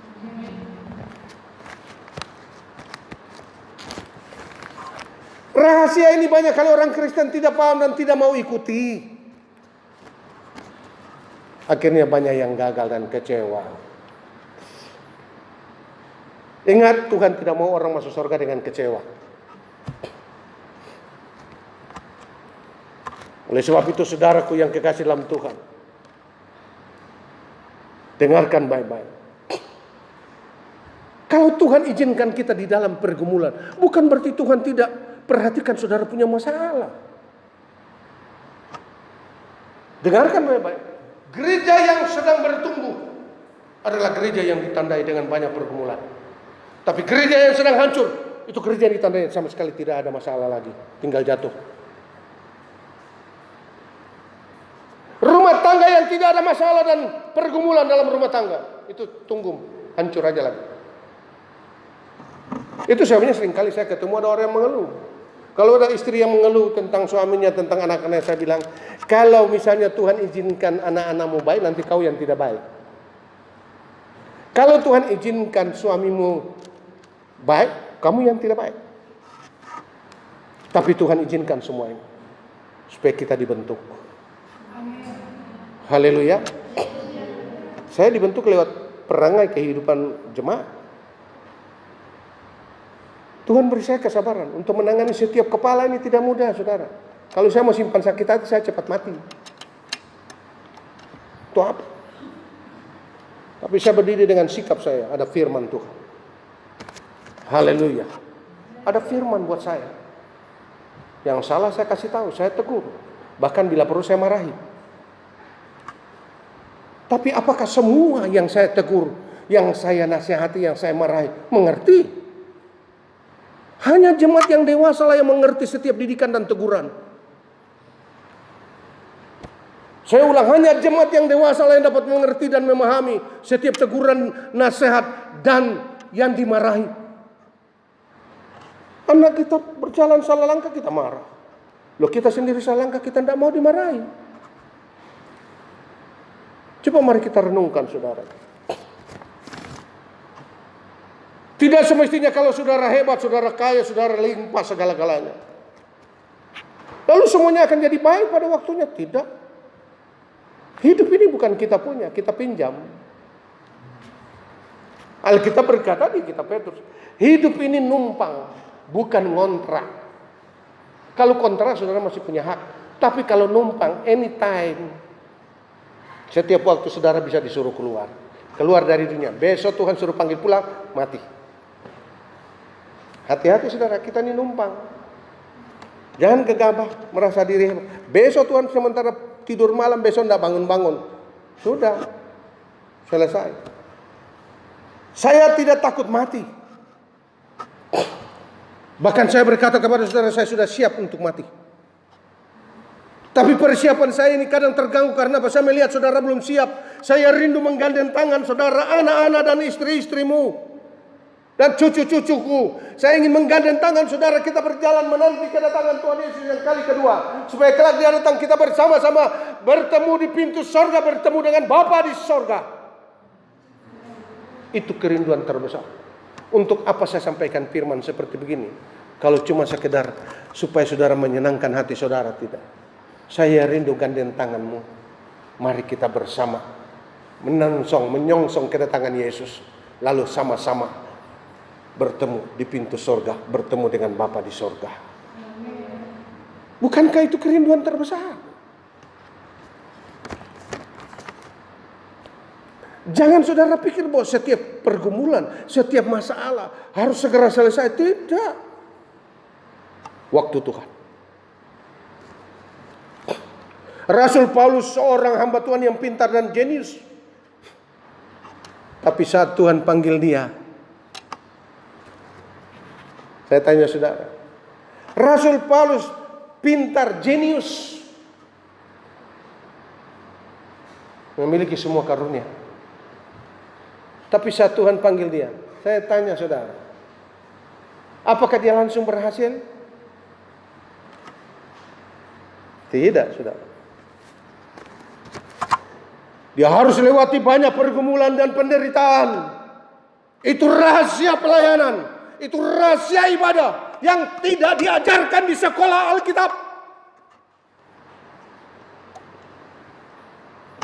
Rahasia ini banyak kali orang Kristen tidak paham dan tidak mau ikuti. Akhirnya banyak yang gagal dan kecewa. Ingat, Tuhan tidak mau orang masuk surga dengan kecewa. Oleh sebab itu saudaraku yang kekasih dalam Tuhan, dengarkan baik-baik. Kalau Tuhan izinkan kita di dalam pergumulan, bukan berarti Tuhan tidak perhatikan saudara punya masalah. Dengarkan baik-baik. Gereja yang sedang bertumbuh adalah gereja yang ditandai dengan banyak pergumulan. Tapi gereja yang sedang hancur, itu gereja yang ditandai sama sekali tidak ada masalah lagi, tinggal jatuh. Rumah tangga yang tidak ada masalah dan pergumulan dalam rumah tangga, itu tunggu, hancur aja lagi. Itu sebenarnya seringkali saya ketemu ada orang yang mengeluh. Kalau ada istri yang mengeluh tentang suaminya, tentang anak-anaknya, saya bilang, kalau misalnya Tuhan izinkan anak-anakmu baik, nanti kau yang tidak baik. Kalau Tuhan izinkan suamimu baik, kamu yang tidak baik. Tapi Tuhan izinkan semua ini supaya kita dibentuk. Haleluya. Saya dibentuk lewat perangai kehidupan jemaat. Tuhan beri saya kesabaran untuk menangani setiap kepala ini tidak mudah, saudara. Kalau saya mau simpan sakit hati, saya cepat mati. Itu apa? Tapi saya berdiri dengan sikap saya, ada firman Tuhan. Haleluya. Ada firman buat saya. Yang salah saya kasih tahu, saya tegur. Bahkan bila perlu saya marahi. Tapi apakah semua yang saya tegur, yang saya nasihati, yang saya marahi, mengerti? Hanya jemaat yang dewasa lah yang mengerti setiap didikan dan teguran. Saya ulang, hanya jemaat yang dewasa lah yang dapat mengerti dan memahami setiap teguran, nasihat, dan yang dimarahi. Anak kita berjalan salah langkah, kita marah. Loh, kita sendiri salah langkah, kita tidak mau dimarahi. Coba mari kita renungkan, saudara. Tidak semestinya kalau saudara hebat, saudara kaya, saudara limpah segala-galanya, lalu semuanya akan jadi baik pada waktunya. Tidak. Hidup ini bukan kita punya, kita pinjam. Alkitab berkata di kitab Petrus, hidup ini numpang, bukan ngontrak. Kalau kontrak saudara masih punya hak. Tapi kalau numpang, anytime. Setiap waktu saudara bisa disuruh keluar. Keluar dari dunia. Besok Tuhan suruh panggil pulang, mati. Hati-hati saudara, kita ini numpang. Jangan gegabah, merasa diri hebat. Besok Tuhan sementara tidur malam, besok tidak bangun-bangun. Sudah, selesai. Saya tidak takut mati. Bahkan saya berkata kepada saudara, saya sudah siap untuk mati. Tapi persiapan saya ini kadang terganggu karena apa? Saya melihat saudara belum siap. Saya rindu menggandeng tangan saudara, anak-anak dan istri-istrimu dan cucu-cucuku. Saya ingin menggandeng tangan saudara, kita berjalan menanti kedatangan Tuhan Yesus yang kali kedua. Supaya kelak dia datang, kita bersama-sama bertemu di pintu sorga, bertemu dengan Bapa di sorga. Itu kerinduan terbesar. Untuk apa saya sampaikan firman seperti begini? Kalau cuma sekedar supaya saudara menyenangkan hati saudara, tidak. Saya rindu gandeng tanganmu. Mari kita bersama menyongsong kedatangan Yesus. Lalu sama-sama bertemu di pintu sorga, bertemu dengan Bapa di sorga. Bukankah itu kerinduan terbesar? Jangan saudara pikir bahwa setiap pergumulan, setiap masalah harus segera selesai. Tidak. Waktu Tuhan. Rasul Paulus seorang hamba Tuhan yang pintar dan jenius. Tapi saat Tuhan panggil dia, saya tanya saudara, Rasul Paulus pintar, jenius, memiliki semua karunia. Tapi saat Tuhan panggil dia, saya tanya saudara, apakah dia langsung berhasil? Tidak, saudara. Dia harus lewati banyak pergumulan dan penderitaan. Itu rahasia pelayanan. Itu rahasia ibadah yang tidak diajarkan di sekolah Alkitab.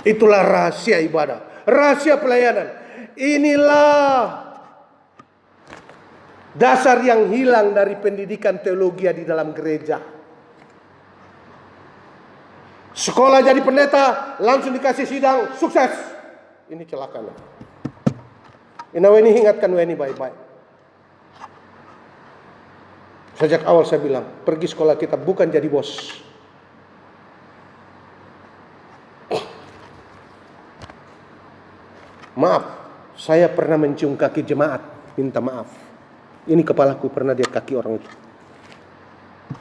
Itulah rahasia ibadah, rahasia pelayanan. Inilah dasar yang hilang dari pendidikan teologi di dalam gereja. Sekolah jadi pendeta, langsung dikasih sidang, sukses. Ini celakanya. Ini ingatkan Weni baik-baik. Sejak awal saya bilang, pergi sekolah kita bukan jadi bos. Maaf, saya pernah mencium kaki jemaat, minta maaf. Ini kepalaku, pernah dia kaki orang itu.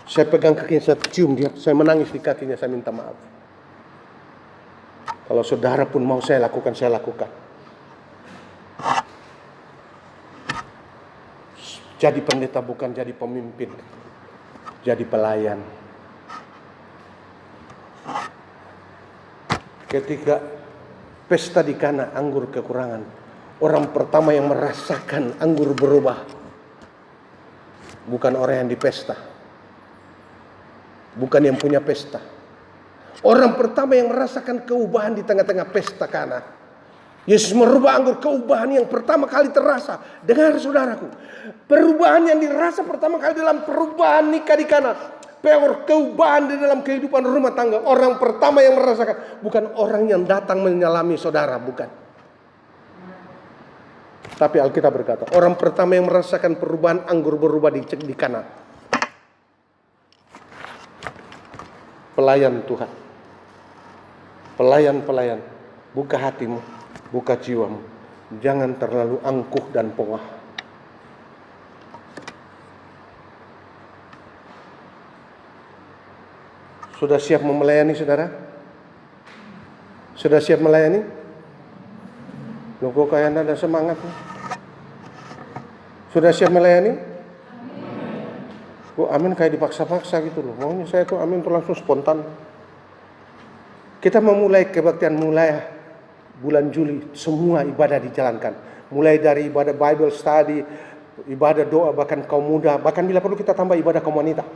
Saya pegang kakinya, saya cium dia, saya menangis di kakinya, saya minta maaf. Kalau saudara pun mau saya lakukan, saya lakukan. Jadi pendeta bukan jadi pemimpin, jadi pelayan. Ketika pesta di Kana, anggur kekurangan, orang pertama yang merasakan anggur berubah bukan orang yang di pesta, bukan yang punya pesta. Orang pertama yang merasakan keubahan di tengah-tengah pesta Kana, Yesus merubah anggur, keubahan yang pertama kali terasa. Dengar saudaraku, perubahan yang dirasa pertama kali dalam perubahan nikah di Kana, keubahan di dalam kehidupan rumah tangga. Orang pertama yang merasakan, bukan orang yang datang menyalami saudara, bukan. Tapi Alkitab berkata, orang pertama yang merasakan perubahan anggur berubah di Kana, pelayan Tuhan. Pelayan-pelayan, buka hatimu, buka jiwamu. Jangan terlalu angkuh dan pongah. Sudah siap melayani saudara? Sudah siap melayani? Loh kok kayak ada semangat? Sudah siap melayani? Kok amin kayak dipaksa-paksa gitu loh. Maunya saya tuh amin tuh langsung spontan. Kita memulai kebaktian mulai bulan Juli, semua ibadah dijalankan. Mulai dari ibadah Bible study, ibadah doa, bahkan kaum muda, bahkan bila perlu kita tambah ibadah komunitas.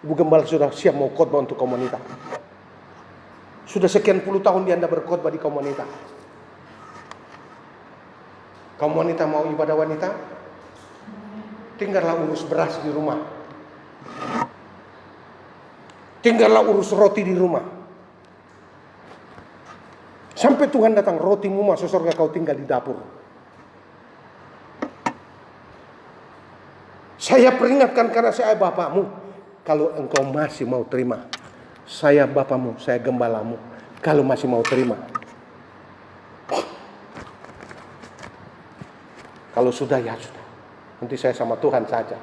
Ibu Gembala sudah siap mau khotbah untuk komunitas. Sudah sekian puluh tahun dia berkhotbah di komunitas. Kaum wanita mau ibadah wanita? Tinggallah urus beras di rumah. Tinggallah urus roti di rumah. Sampai Tuhan datang, rotimu masuk surga, kau tinggal di dapur. Saya peringatkan karena saya bapakmu. Kalau engkau masih mau terima, saya bapakmu, saya gembalamu. Kalau masih mau terima. Kalau sudah, ya sudah. Nanti saya sama Tuhan saja.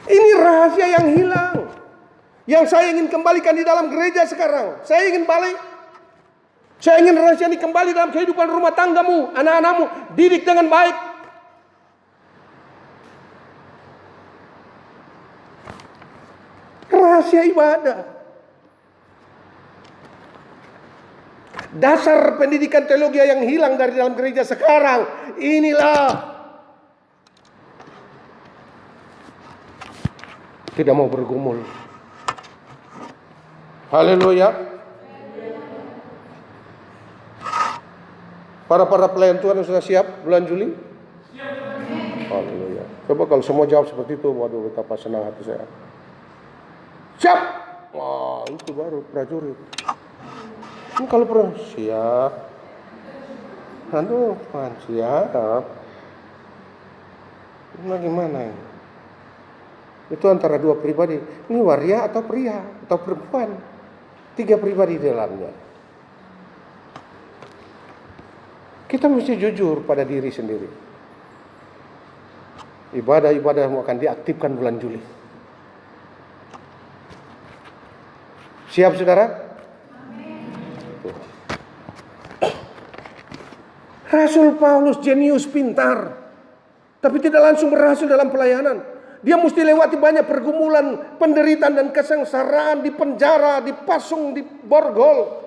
Ini rahasia yang hilang. Yang saya ingin kembalikan di dalam gereja sekarang. Saya ingin balik. Saya ingin rahasia ini kembali dalam kehidupan rumah tanggamu, anak-anakmu. Didik dengan baik. Rahasia ibadah. Dasar pendidikan teologi yang hilang dari dalam gereja sekarang. Inilah. Tidak mau bergumul. Haleluya. Para pelayan Tuhan yang sudah siap bulan Juli? Siap. Haleluya. Coba kalau semua jawab seperti itu, waduh betapa senang hati saya. Siap. Wah, itu baru prajurit. Ini kalau pernah siap. Aduh, siap. Ini gimana ini? Itu antara dua pribadi. Ini waria atau pria atau perempuan. 3 pribadi di dalamnya. Kita mesti jujur pada diri sendiri. Ibadah-ibadah akan diaktifkan bulan Juli. Siap saudara? Rasul Paulus jenius pintar. Tapi tidak langsung berhasil dalam pelayanan. Dia mesti lewati banyak pergumulan, penderitaan dan kesengsaraan, di penjara, dipasung, di borgol.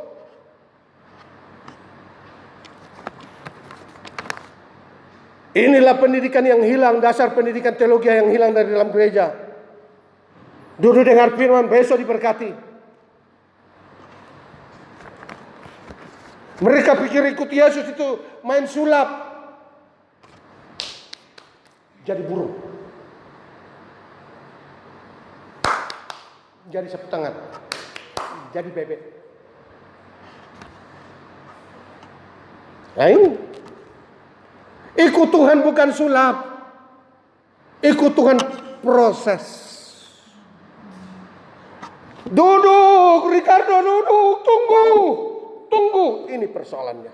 Inilah pendidikan yang hilang, dasar pendidikan teologi yang hilang dari dalam gereja. Duduk dengar firman, besok diberkati. Mereka pikir ikut Yesus itu main sulap. Jadi burung. Jadi sapu tangan. Jadi bebek. Nah ini. Ikut Tuhan bukan sulap. Ikut Tuhan proses. Duduk, Ricardo, duduk, tunggu. Ini persoalannya.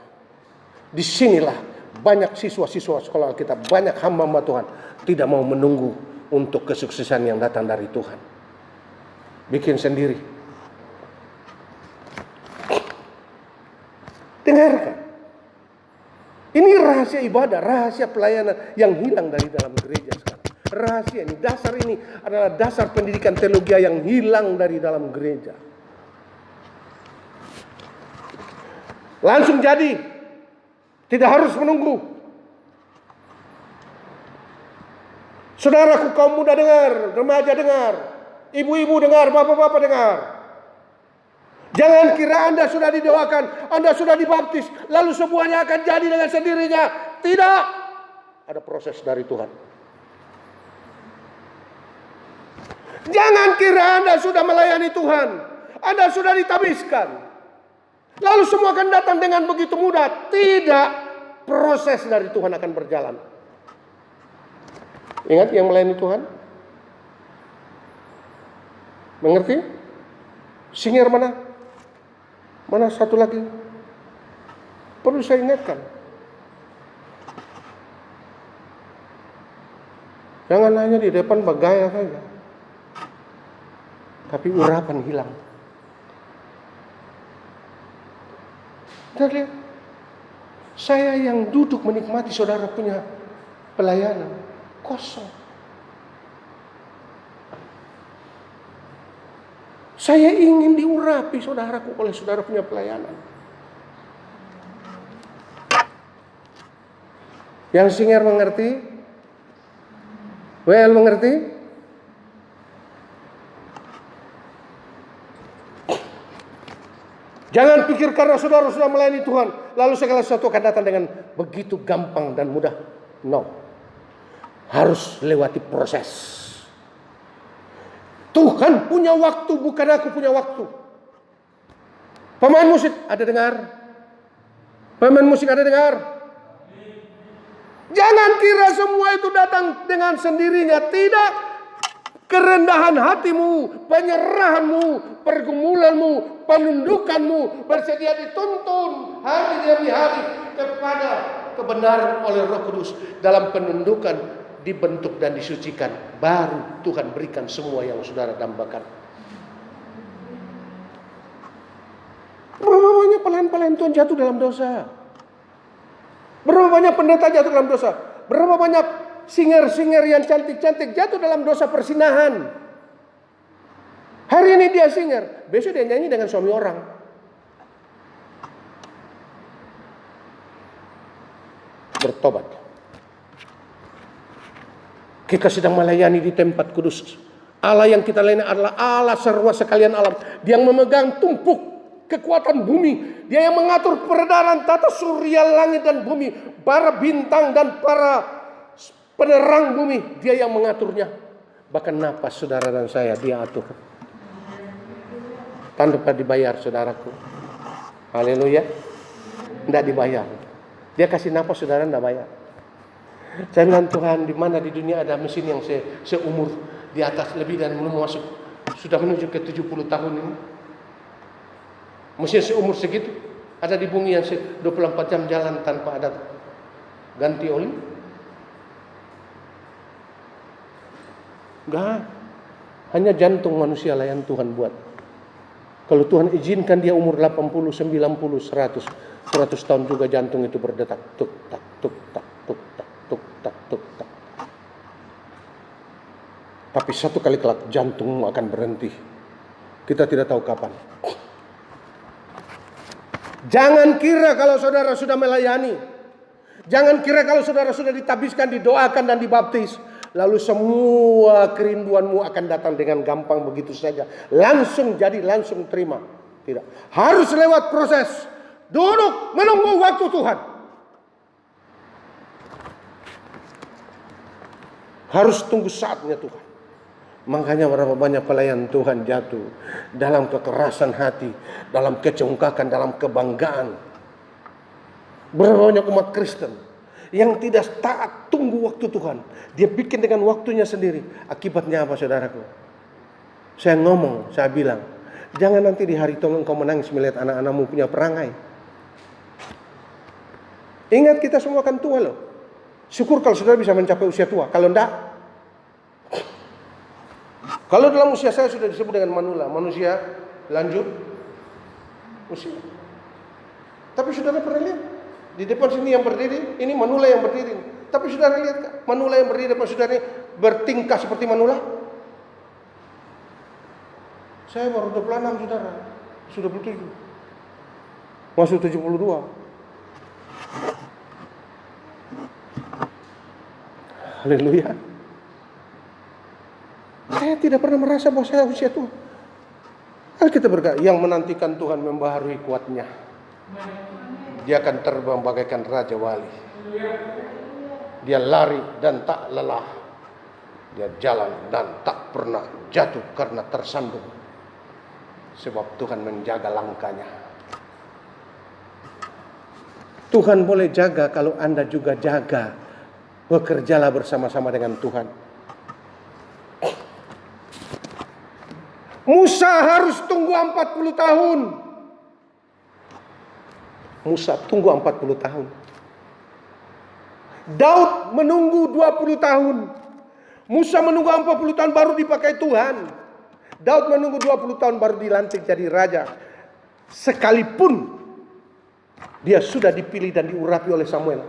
Disinilah banyak siswa-siswa sekolah kita, banyak hamba-hamba Tuhan tidak mau menunggu untuk kesuksesan yang datang dari Tuhan. Bikin sendiri. Dengarkan. Ini rahasia ibadah, rahasia pelayanan yang hilang dari dalam gereja sekarang. Rahasia ini, dasar ini adalah dasar pendidikan teologi yang hilang dari dalam gereja. Langsung jadi. Tidak harus menunggu. Saudaraku kaum muda dengar, remaja dengar. Ibu-ibu dengar, bapak-bapak dengar. Jangan kira Anda sudah didoakan, Anda sudah dibaptis, lalu semuanya akan jadi dengan sendirinya. Tidak. Ada proses dari Tuhan. Jangan kira Anda sudah melayani Tuhan, Anda sudah ditabiskan, lalu semua akan datang dengan begitu mudah. Tidak. Proses dari Tuhan akan berjalan. Ingat yang melayani Tuhan? Mengerti? Singar mana? Mana satu lagi? Perlu saya ingatkan. Jangan hanya di depan bergaya saja. Tapi urapan hilang. Lihat, saya yang duduk menikmati saudara punya pelayanan kosong. Saya ingin diurapi saudaraku oleh saudara punya pelayanan. Yang singar mengerti? Well mengerti? Jangan pikir karena saudara sudah melayani Tuhan, lalu segala sesuatu akan datang dengan begitu gampang dan mudah. No. Harus lewati proses. Tuhan punya waktu, bukan aku punya waktu. Pemain musik ada dengar? Pemain musik ada dengar? Jangan kira semua itu datang dengan sendirinya. Tidak. Kerendahan hatimu, penyerahanmu, pergumulanmu, penundukanmu bersedia dituntun hari demi hari kepada kebenaran oleh Roh Kudus. Dalam penundukan dibentuk dan disucikan, baru Tuhan berikan semua yang saudara dambakan. Berapa banyak pelayan-pelayan Tuhan jatuh dalam dosa? Berapa banyak pendeta jatuh dalam dosa? Berapa banyak singer-singer yang cantik-cantik jatuh dalam dosa persinahan? Hari ini dia singer, besok dia nyanyi dengan suami orang. Bertobat. Kita sedang melayani di tempat kudus. Allah yang kita layani adalah Allah serwa sekalian alam. Dia yang memegang tumpuk kekuatan bumi. Dia yang mengatur peredaran tata surya langit dan bumi. Para bintang dan para penerang bumi. Dia yang mengaturnya. Bahkan napas saudara dan saya dia atur. Tanpa dibayar saudaraku. Haleluya. Tidak dibayar. Dia kasih napas saudara tidak bayar. Saya bilang Tuhan, di mana di dunia ada mesin yang seumur di atas lebih dan belum masuk sudah menuju ke 70 tahun ini. Mesin seumur segitu ada di bumi yang 24 jam jalan tanpa ada ganti oli? Enggak. Hanya jantung manusia lah yang Tuhan buat. Kalau Tuhan izinkan dia umur 80, 90, 100 tahun juga jantung itu berdetak tuk tak tuk tak tuk tak tuk tak tuk tak. Tapi satu kali kelak jantungmu akan berhenti. Kita tidak tahu kapan. Jangan kira kalau saudara sudah melayani. Jangan kira kalau saudara sudah ditabiskan, didoakan dan dibaptis. Lalu semua kerinduanmu akan datang dengan gampang begitu saja. Langsung jadi, langsung terima. Tidak. Harus lewat proses. Duduk menunggu waktu Tuhan. Harus tunggu saatnya Tuhan. Makanya berapa banyak pelayan Tuhan jatuh dalam kekerasan hati, dalam kecongkakan, dalam kebanggaan. Berapa banyak umat Kristen yang tidak taat tunggu waktu Tuhan. Dia bikin dengan waktunya sendiri. Akibatnya apa saudaraku? Saya ngomong, saya bilang, jangan nanti di hari tua engkau menangis melihat anak-anakmu punya perangai. Ingat kita semua akan tua loh. Syukur kalau saudara bisa mencapai usia tua. Kalau enggak, kalau dalam usia saya sudah disebut dengan manula, manusia lanjut usia. Tapi saudara pernah lihat? Di depan sini yang berdiri, ini manula yang berdiri. Tapi saudara lihat kan? Manula yang berdiri depan saudara ini bertingkah seperti manula? Saya baru 26 saudara, sudah 27. Masuk 72. Haleluya. Saya tidak pernah merasa bahwa saya usia tua. Alkitab berkata, yang menantikan Tuhan membaharui kuatnya. Dia akan terbang bagaikan Raja Wali. Dia lari dan tak lelah. Dia jalan dan tak pernah jatuh karena tersandung. Sebab Tuhan menjaga langkahnya. Tuhan boleh jaga kalau Anda juga jaga. Bekerjalah bersama-sama dengan Tuhan. Musa harus tunggu 40 tahun. Musa tunggu 40 tahun. Daud menunggu 20 tahun. Musa menunggu 40 tahun baru dipakai Tuhan. Daud menunggu 20 tahun baru dilantik jadi raja. Sekalipun dia sudah dipilih dan diurapi oleh Samuel,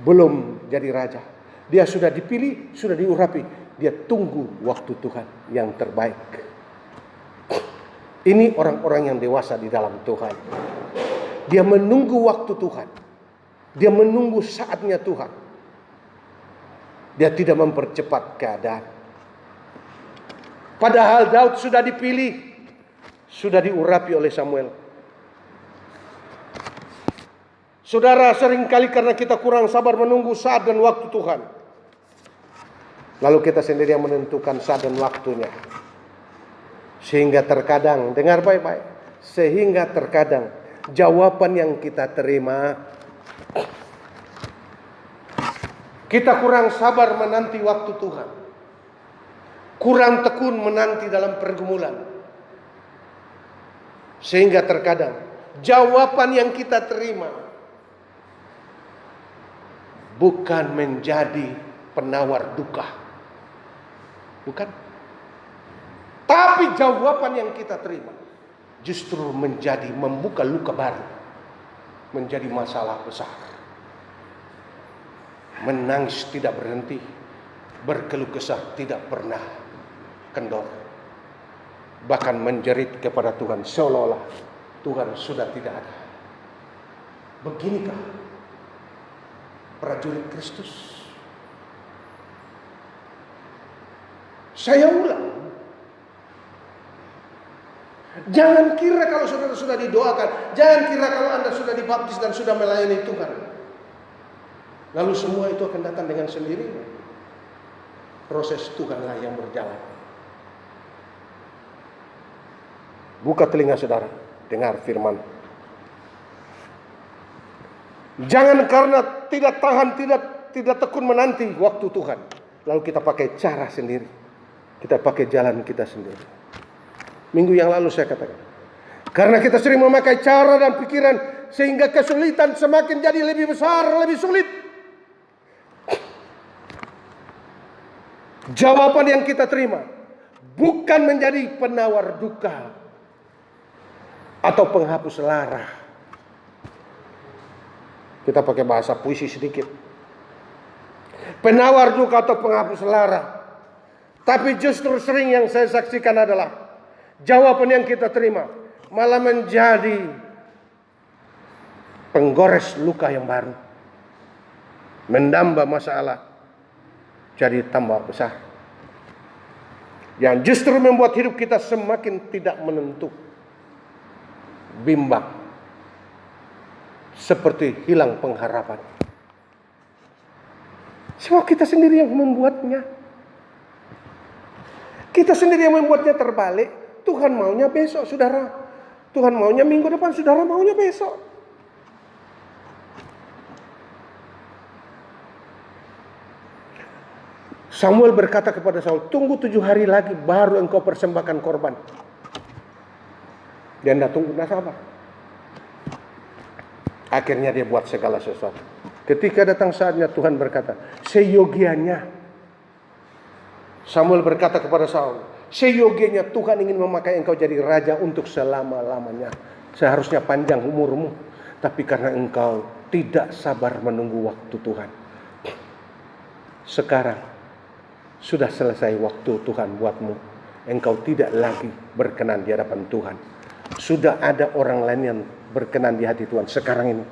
belum jadi raja. Dia sudah dipilih, sudah diurapi. Dia tunggu waktu Tuhan yang terbaik. Ini orang-orang yang dewasa di dalam Tuhan. Dia menunggu waktu Tuhan. Dia menunggu saatnya Tuhan. Dia tidak mempercepat keadaan. Padahal Daud sudah dipilih, sudah diurapi oleh Samuel. Saudara, seringkali karena kita kurang sabar menunggu saat dan waktu Tuhan, lalu kita sendiri yang menentukan saat dan waktunya. Sehingga terkadang, dengar baik-baik, sehingga terkadang jawaban yang kita terima, kita kurang sabar menanti waktu Tuhan. Kurang tekun menanti dalam pergumulan. Sehingga terkadang jawaban yang kita terima bukan menjadi penawar duka. Bukan. Tapi jawaban yang kita terima justru membuka luka baru, menjadi masalah besar. Menangis tidak berhenti, berkeluh kesah tidak pernah kendor, bahkan menjerit kepada Tuhan seolah-olah Tuhan sudah tidak ada. Beginikah prajurit Kristus? Saya ulang, jangan kira kalau saudara sudah didoakan, jangan kira kalau Anda sudah dibaptis dan sudah melayani Tuhan, lalu semua itu akan datang dengan sendirinya. Proses Tuhanlah yang berjalan. Buka telinga saudara, dengar firman. Jangan karena tidak tahan, tidak tekun menanti waktu Tuhan, lalu kita pakai cara sendiri, kita pakai jalan kita sendiri. Minggu yang lalu saya katakan, karena kita sering memakai cara dan pikiran, sehingga kesulitan semakin jadi lebih besar, lebih sulit. Jawaban yang kita terima bukan menjadi penawar duka atau penghapus lara. Kita pakai bahasa puisi sedikit. Penawar duka atau penghapus lara. Tapi justru sering yang saya saksikan adalah jawaban yang kita terima malah menjadi penggores luka yang baru, menambah masalah jadi tambah besar, yang justru membuat hidup kita semakin tidak menentu, bimbang, seperti hilang pengharapan. Sebab kita sendiri yang membuatnya. Kita sendiri yang membuatnya terbalik. Tuhan maunya besok, saudara. Tuhan maunya minggu depan, saudara maunya besok. Samuel berkata kepada Saul, tunggu 7 hari lagi baru engkau persembahkan korban. Dia tidak tunggu, tidak sabar. Akhirnya dia buat segala sesuatu. Ketika datang saatnya, Tuhan berkata, seyogianya. Samuel berkata kepada Saul, seyogianya Tuhan ingin memakai engkau jadi raja untuk selama-lamanya. Seharusnya panjang umurmu, tapi karena engkau tidak sabar menunggu waktu Tuhan. Sekarang sudah selesai waktu Tuhan buatmu. Engkau tidak lagi berkenan di hadapan Tuhan. Sudah ada orang lain yang berkenan di hati Tuhan. Sekarang ini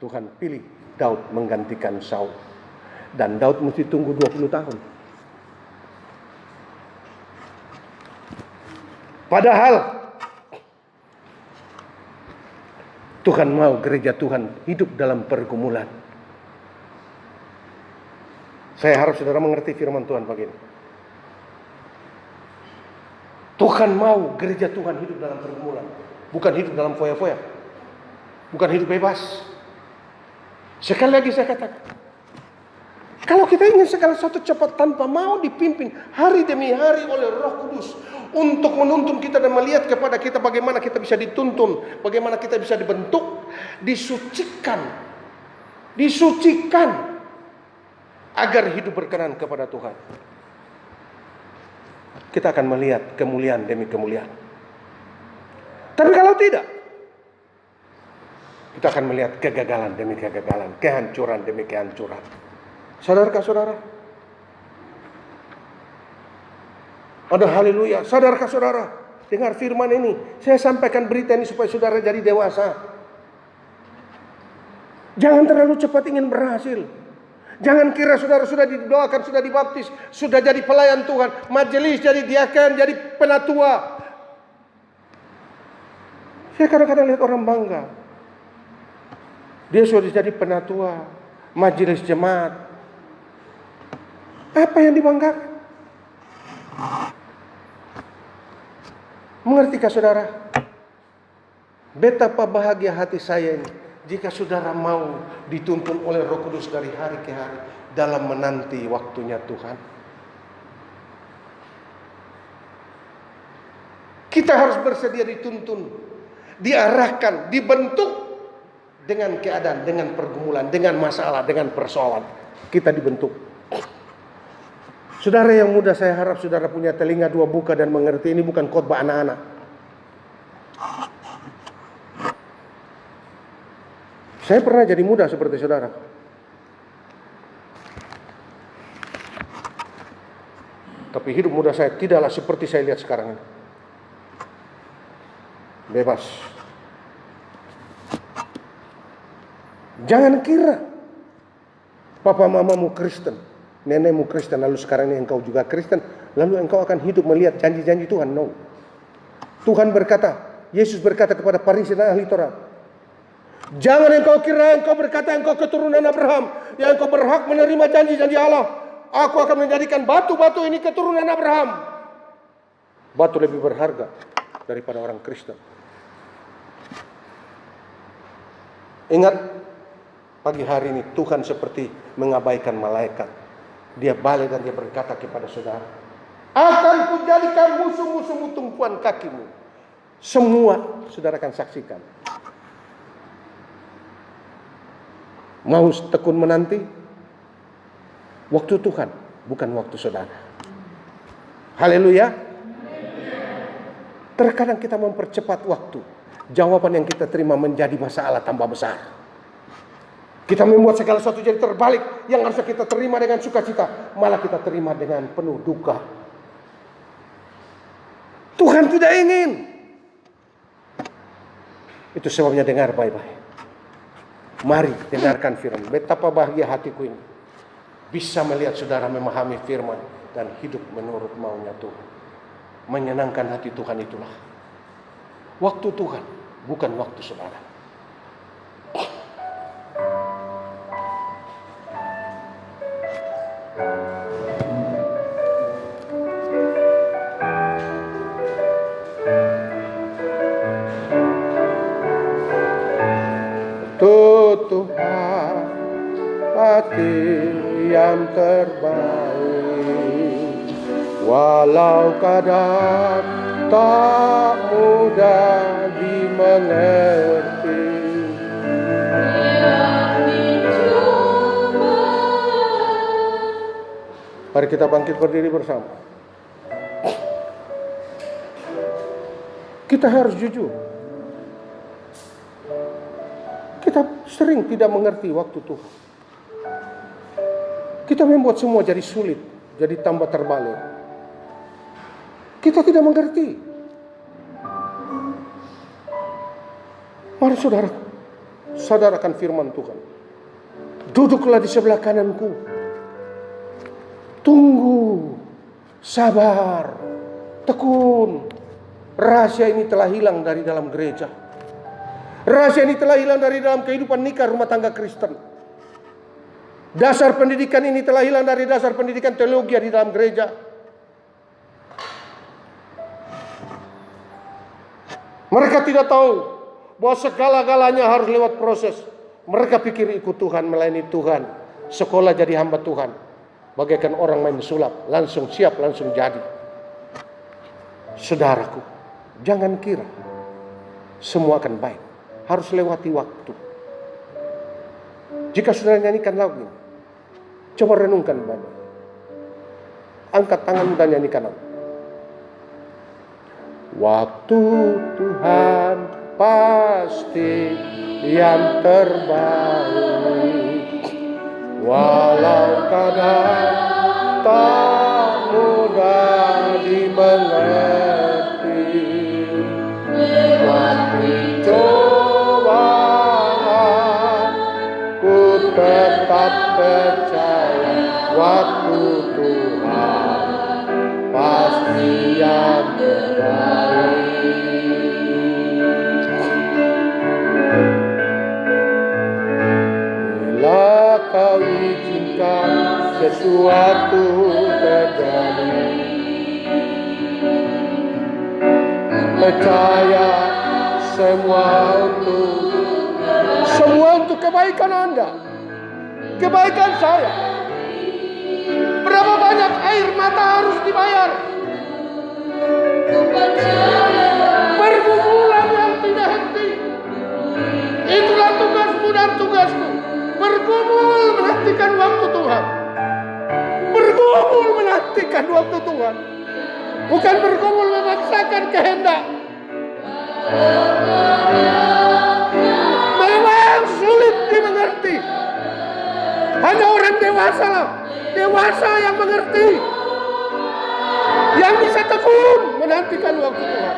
Tuhan pilih Daud menggantikan Saul. Dan Daud mesti tunggu 20 tahun. Padahal Tuhan mau gereja Tuhan hidup dalam pergumulan. Saya harap saudara mengerti firman Tuhan begini. Tuhan mau gereja Tuhan hidup dalam pergumulan. Bukan hidup dalam foya-foya. Bukan hidup bebas. Sekali lagi saya katakan, kalau kita ingin segala sesuatu cepat tanpa mau dipimpin hari demi hari oleh Roh Kudus untuk menuntun kita dan melihat kepada kita bagaimana kita bisa dituntun, bagaimana kita bisa dibentuk, disucikan agar hidup berkenan kepada Tuhan. Kita akan melihat kemuliaan demi kemuliaan. Tapi kalau tidak, kita akan melihat kegagalan demi kegagalan, kehancuran demi kehancuran. Sadarkah saudara? Ada haleluya. Sadarkah saudara? Dengar firman ini. Saya sampaikan berita ini supaya saudara jadi dewasa. Jangan terlalu cepat ingin berhasil. Jangan kira saudara sudah didoakan, sudah dibaptis, sudah jadi pelayan Tuhan, majelis, jadi diaken, jadi penatua. Saya kadang-kadang lihat orang bangga. Dia sudah jadi penatua, majelis jemaat. Apa yang dibanggakan? Mengertikah saudara? Betapa bahagia hati saya ini jika saudara mau dituntun oleh Roh Kudus dari hari ke hari dalam menanti waktunya Tuhan. Kita harus bersedia dituntun, diarahkan, dibentuk dengan keadaan, dengan pergumulan, dengan masalah, dengan persoalan. Kita dibentuk. Saudara yang muda, saya harap saudara punya telinga 2 buka dan mengerti, ini bukan khotbah anak-anak. Saya pernah jadi muda seperti saudara. Tapi hidup muda saya tidaklah seperti saya lihat sekarang ini. Bebas. Jangan kira papa mamamu Kristen, nenekmu Kristen, lalu sekarang ini engkau juga Kristen, lalu engkau akan hidup melihat janji-janji Tuhan. No. Tuhan berkata, Yesus berkata kepada Farisi dan ahli Taurat, jangan engkau kira engkau berkata engkau keturunan Abraham, yang engkau berhak menerima janji-janji Allah. Aku akan menjadikan batu-batu ini keturunan Abraham. Batu lebih berharga daripada orang Kristen. Ingat, pagi hari ini Tuhan seperti mengabaikan malaikat. Dia balik dan dia berkata kepada saudara, akan kujadikan musuh-musuhmu tumpuan kakimu. Semua saudara akan saksikan. Mau tekun menanti? Waktu Tuhan, bukan waktu saudara. Haleluya. Terkadang kita mempercepat waktu. Jawaban yang kita terima menjadi masalah tambah besar. Kita membuat segala sesuatu jadi terbalik. Yang harusnya kita terima dengan sukacita, malah kita terima dengan penuh duka. Tuhan tidak ingin. Itu sebabnya dengar baik-baik. Mari dengarkan firman. Betapa bahagia hatiku ini bisa melihat saudara memahami firman dan hidup menurut maunya Tuhan. Menyenangkan hati Tuhan itulah waktu Tuhan, bukan waktu saudara. Tuhan hati yang terbaik, walau kadang tak mudah dimengerti. Mari kita bangkit berdiri bersama. Kita harus jujur. Kita sering tidak mengerti waktu Tuhan. Kita membuat semua jadi sulit, jadi tambah terbalik. Kita tidak mengerti. Mari saudara, sadarkan firman Tuhan. Duduklah di sebelah kananku. Tunggu, sabar, tekun. Rahasia ini telah hilang dari dalam gereja. Rahasia ini telah hilang dari dalam kehidupan nikah rumah tangga Kristen. Dasar pendidikan ini telah hilang dari dasar pendidikan teologi di dalam gereja. Mereka tidak tahu bahwa segala-galanya harus lewat proses. Mereka pikir ikut Tuhan, melayani Tuhan, sekolah jadi hamba Tuhan, bagaikan orang main sulap, langsung siap, langsung jadi. Saudaraku, jangan kira semua akan baik. Harus lewati waktu. Jika saudara nyanyikan lagu ini, coba renungkan baik. Angkat tangan dan nyanyikan lagu. Waktu Tuhan pasti yang terbaik, walau kadang tak mudah dimengerti. Waktu cobaan ku tetap percaya, waktu Tuhan pasti yang terbaik. Bila kau izinkan sesuatu terjadi, percaya semua untuk kebaikan Anda, kebaikan saya. Berapa banyak air mata harus dibayar? Pergumulan yang tidak henti. Itulah tugasmu dan tugasku. Bergumul menantikan waktu Tuhan. Bergumul menantikan waktu Tuhan. Bukan bergumul memaksakan kehendak. Memang sulit dewasalah. Dewasa yang mengerti, yang bisa tekun menantikan waktu Tuhan.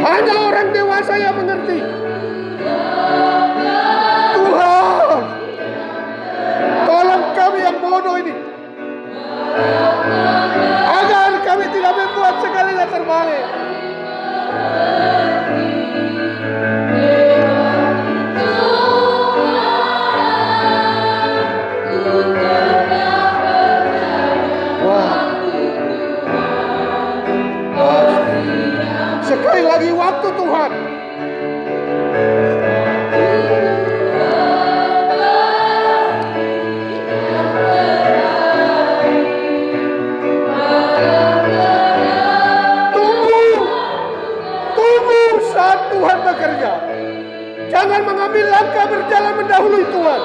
Hanya orang dewasa yang mengerti. Tuhan, tolong kami yang bodoh ini, agar kami tidak membuat segala terbalik. Sekali lagi waktu Tuhan. Tunggu saat Tuhan bekerja. Jangan mengambil langkah berjalan mendahului Tuhan.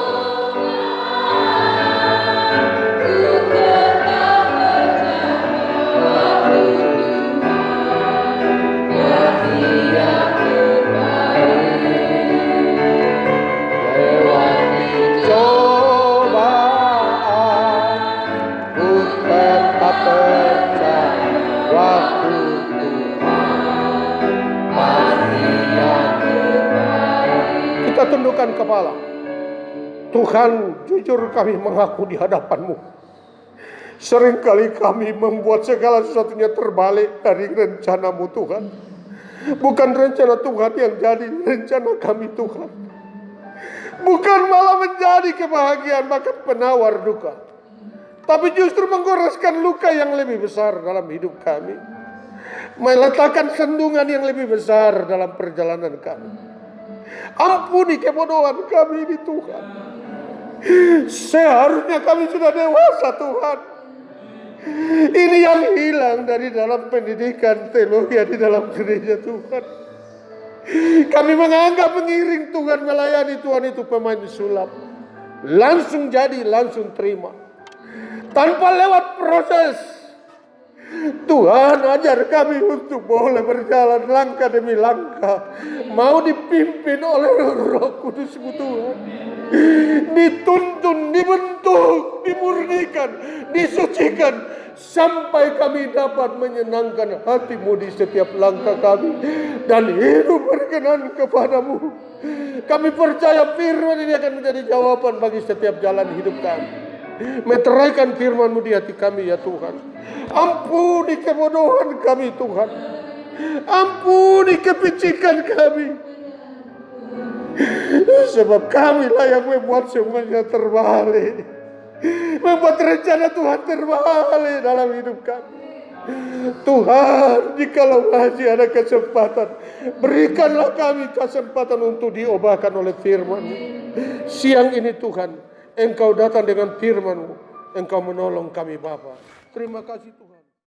Kita tundukkan kepala. Tuhan, jujur kami mengaku di hadapan-Mu. Seringkali kami membuat segala sesuatunya terbalik dari rencana-Mu Tuhan. Bukan rencana Tuhan yang jadi rencana kami Tuhan. Bukan malah menjadi kebahagiaan bahkan penawar duka, tapi justru menggoreskan luka yang lebih besar dalam hidup kami. Meletakkan sandungan yang lebih besar dalam perjalanan kami. Ampuni kebodohan kami ini Tuhan. Seharusnya kami sudah dewasa Tuhan. Ini yang hilang dari dalam pendidikan teologi di dalam gereja Tuhan. Kami menganggap mengiring Tuhan, melayani Tuhan itu pemain sulap. Langsung jadi, langsung terima, tanpa lewat proses. Tuhan ajar kami untuk boleh berjalan langkah demi langkah, mau dipimpin oleh Roh Kudus-Mu Tuhan. Dituntun, dibentuk, dimurnikan, disucikan, sampai kami dapat menyenangkan hati-Mu di setiap langkah kami dan hidup berkenan kepadamu. Kami percaya firman ini akan menjadi jawaban bagi setiap jalan hidup kami. Meteraikan firman-Mu di hati kami ya Tuhan. Ampuni kebodohan kami Tuhan. Ampuni kepicikan kami. Sebab kamilah yang membuat semuanya terbalik. Membuat rencana Tuhan terbalik dalam hidup kami. Tuhan, jikalau masih ada kesempatan, berikanlah kami kesempatan untuk diubahkan oleh firman-Mu. Siang ini Tuhan, Engkau datang dengan firman-Mu. Engkau menolong kami Bapa. Terima kasih Tuhan.